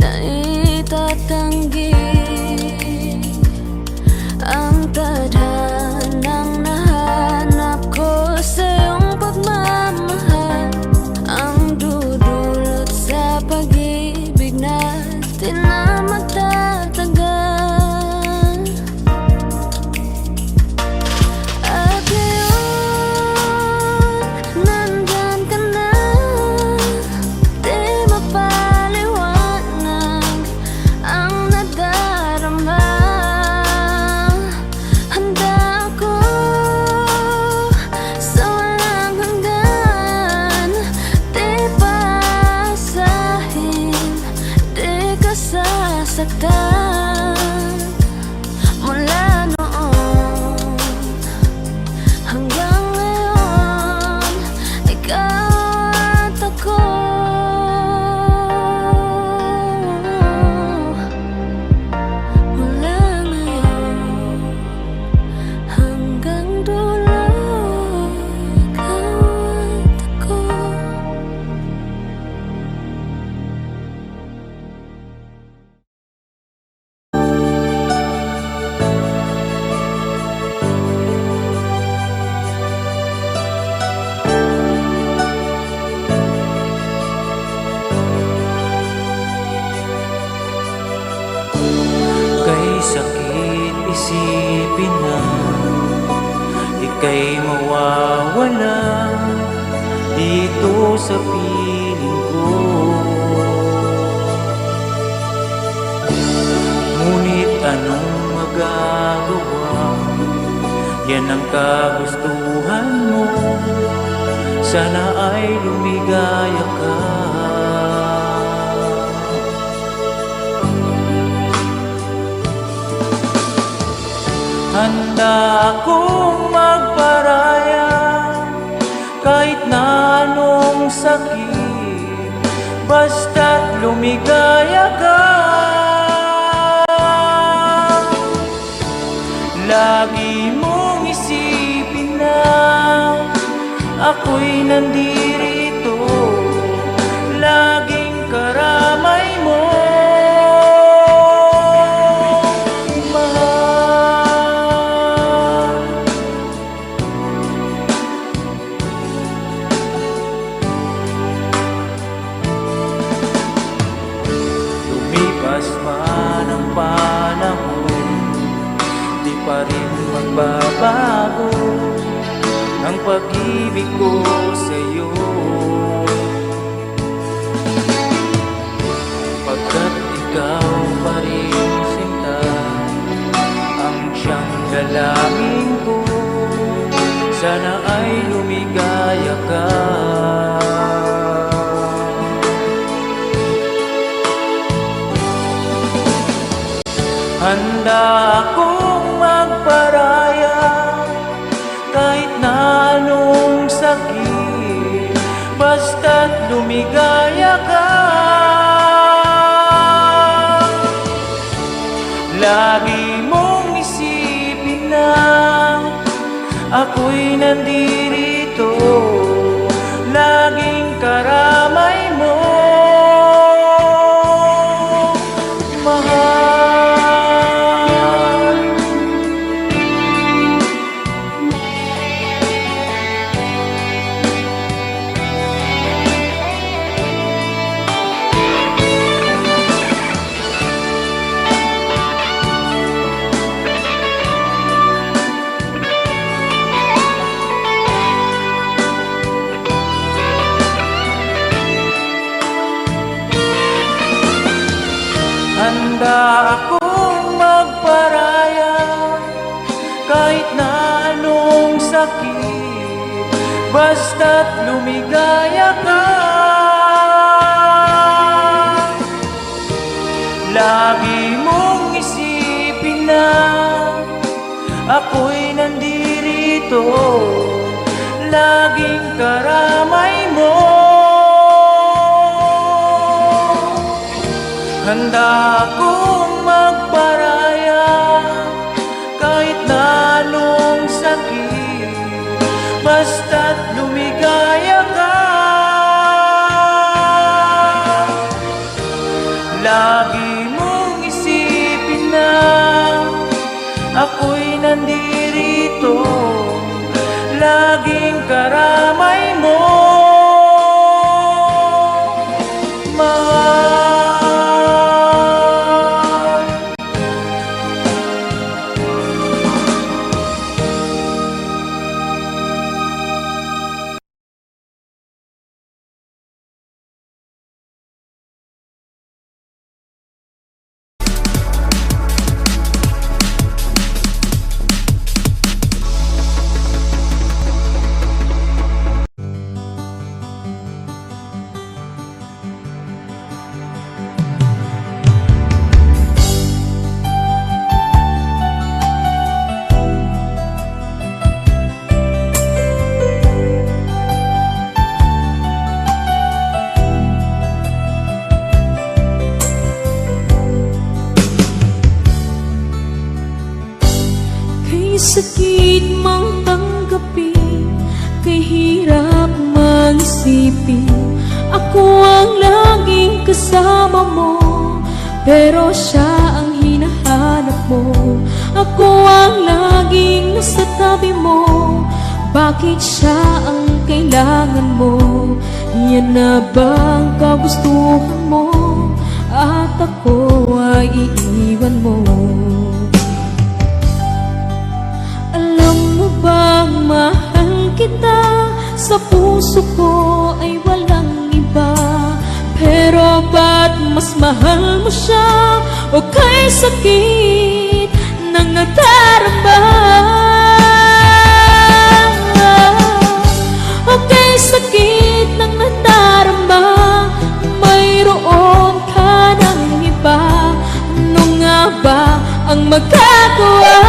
na itatanggi ang tadhanang nahanap ko sa iyong pagmamahal, ang dudulot sa pag-ibig natin na magtatagal. At ngayon, nandyan ka na, di mapaliwanag ang nadarama. Handa ako sa walang hanggan, di pasahin, di ka sasaktan. Mula noon hanggang ngayon, ikaw at ako. Mula ngayon hanggang dulo, ikaw at ako. Kay sakit isipin na ika'y mawawala dito sa piling ko. Ngunit anong magagawa? Yan ang kagustuhan mo. Sana ay lumigaya ka. Handa akong magparaya kahit na anong sakit, basta't lumigaya ka. Lagi mong isipin na ako'y nandirito, laging karamay mo. Lumipas man ang panahon, di pa rin magbabago ang pag-ibig ko sa'yo. Pagkat ikaw pa rin sinta ang siyang dalangin ko, sana ay lumigaya ka. Handa akong magparaya kahit na anong sakit, basta't lumigaya ka. Lagi mong isipin na ako'y nandirito, laging karamay mo. Handa akong magparaya kahit na anong sakit, basta't lumigaya ka. Lagi mong isipin na ako'y nandirito, laging karamay mo. Handa akong magparaya kahit na anong sakit, basta't lumigaya ka. Lagi mong isipin na ako'y nandirito, laging karamay mo, mahal. Kay sakit mang tanggapin, kay hirap mag-isipin, ako ang laging kasama mo, pero siya ang hinahanap mo. Ako ang laging nasa tabi mo, bakit siya ang kailangan mo? Yan na bang kagustuhan mo, at ako ay iiwan mo? Alam mo bang mahal kita, sa puso ko ay walang iba, pero ba't mas mahal mo siya? O kay sakit ng nadarama, o kay sakit ng nadarama, mayroon ka ng iba. Ano nga ba ang magagawa?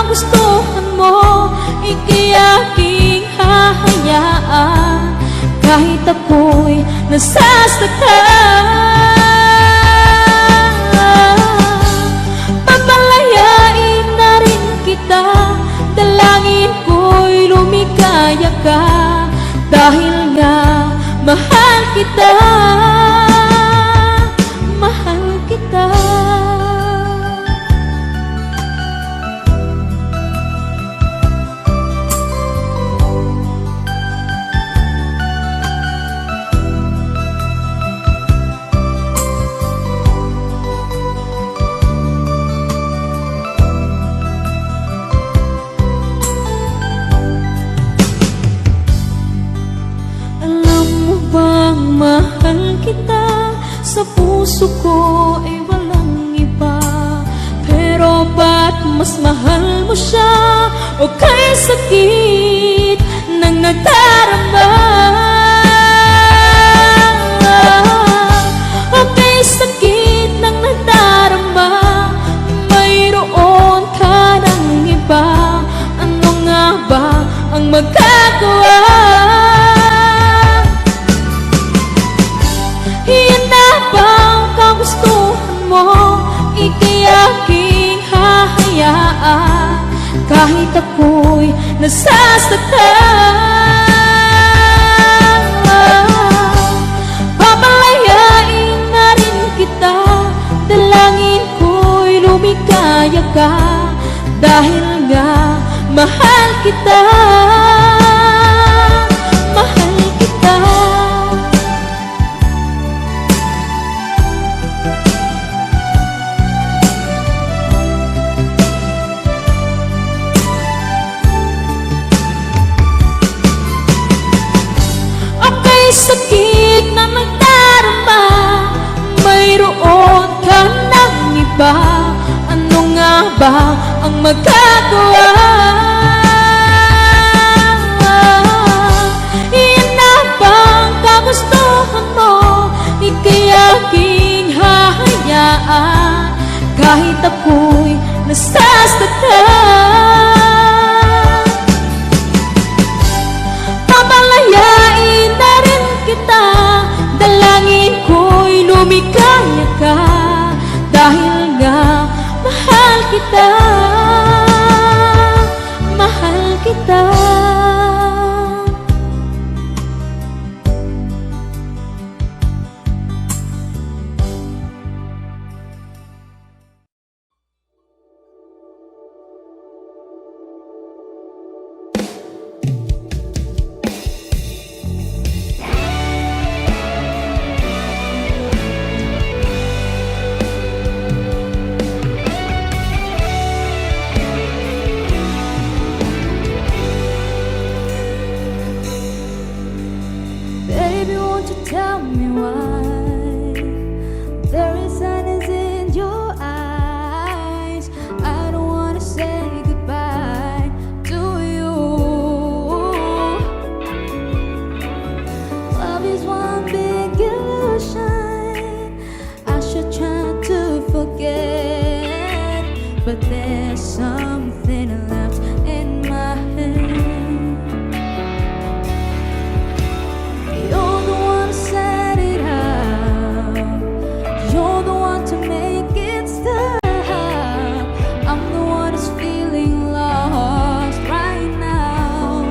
Gustuhan mo, ika'y aking hahayaan, kahit ako'y nasasaktan. Papalayain na rin kita, dalangin ko'y lumikaya ka, dahil nga mahal kita, mahal kita. Mahal kita, sa puso ko ay walang iba, pero ba't mas mahal mo siya? O kay sakit ng nadarama, o kay sakit ng nadarama, mayroon ka ng iba. Ano nga ba ang magagawa? Gustuhan mo, ika'y aking hahayaan, kahit ako'y nasasaktan. Papalayain na rin kita, dalangin ko'y lumikaya ka, dahil nga mahal kita, mahal kita. Sakit na nagdarama, mayroon ka ng iba. Ano nga ba ang magagawa? Iyan na bang kagustuhan mo, ika'y aking hahayaan, kahit ako'y nasasaktan. Papalayain na rin kita, dalangin ko'y lumikaya ka, dahil nga mahal kita, mahal kita. Baby, won't you tell me why there is sadness in your eyes? I don't wanna say goodbye to you. Love is one big illusion. I should try to forget, but there's something left in my head. You're the one who set it out. You're the one to make it stop. I'm the one who's feeling lost right now.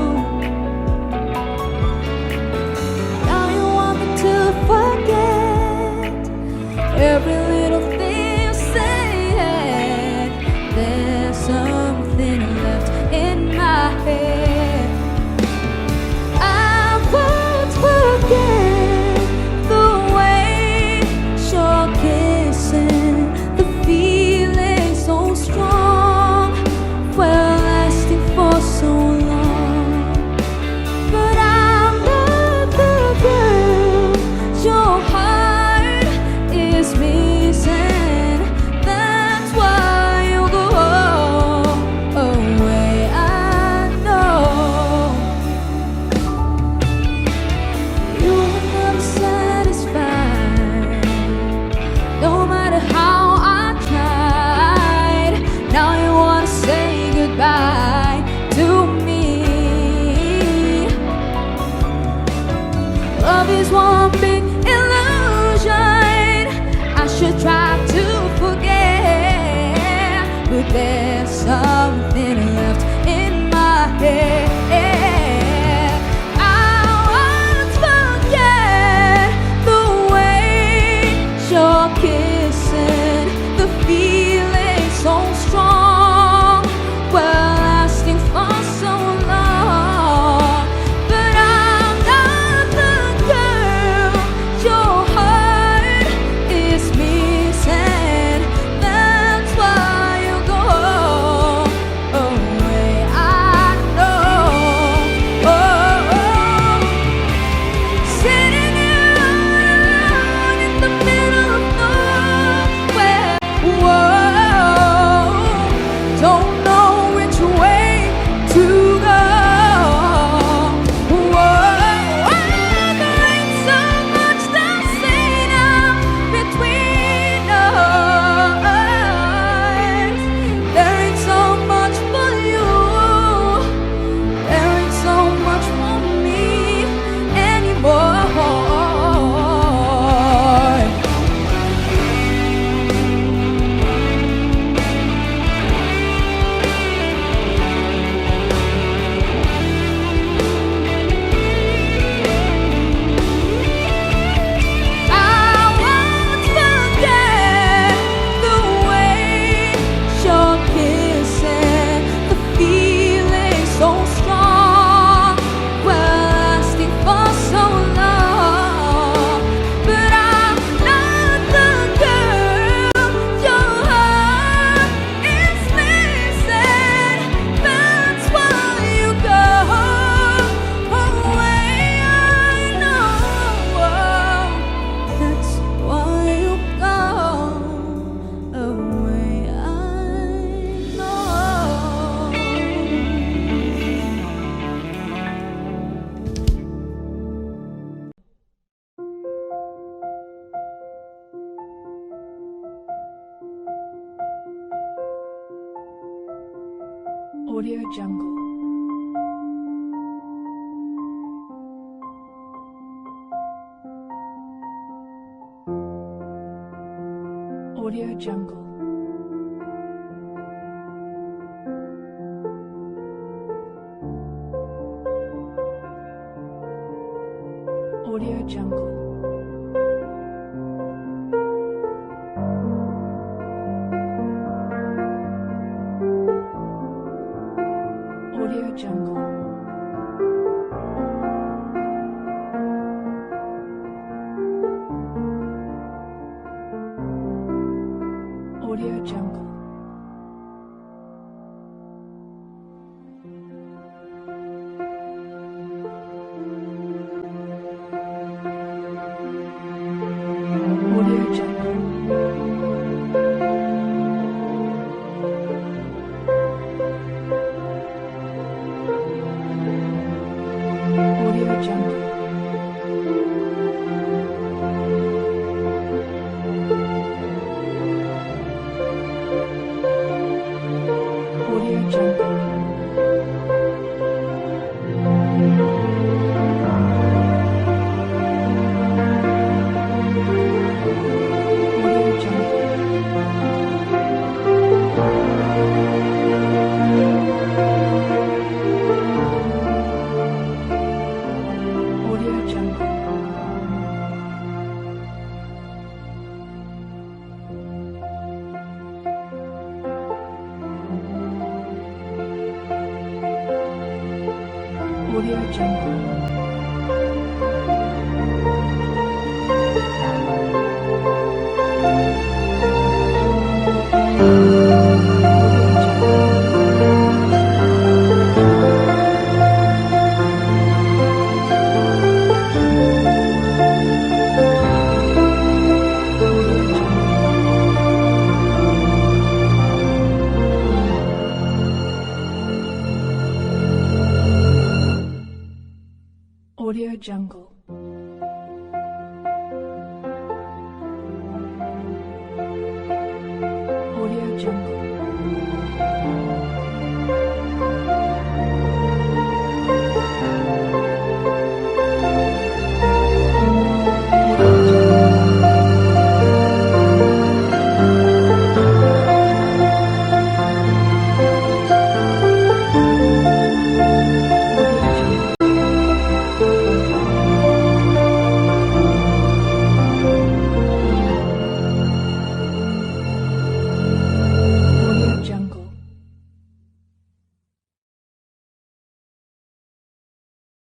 Now you want me to forget every little thing you said. There's something left in my head. I won't forget the way you're kissing, the feeling so strong, well lasting for so long. But I'm not the girl your heart is missing. That's why you go away. I know you were never satisfied, no matter how I tried. Now you wanna say goodbye to me. Love is one big illusion. I should try to forget, but there's something left in my head. I won't forget the way you're kissing, the feeling so strong, well lasting for so long. But I'm not the girl your heart is missing. That's why you go away. I know. Sitting here alone in the middle of nowhere. Whoa, don't know which way to go. Whoa, there ain't so much to say now between us. There ain't so much for you. There ain't so much for me anymore. I won't forget the way you're kissing, the feeling so strong, well lasting for so long. But I'm not the girl your heart is missing. That's why you go away. I know. That's why you go away. I know. Audio Jungle. Audio Jungle. Audio Jungle. Audio Jungle. Audio Jungle. Audio Jungle.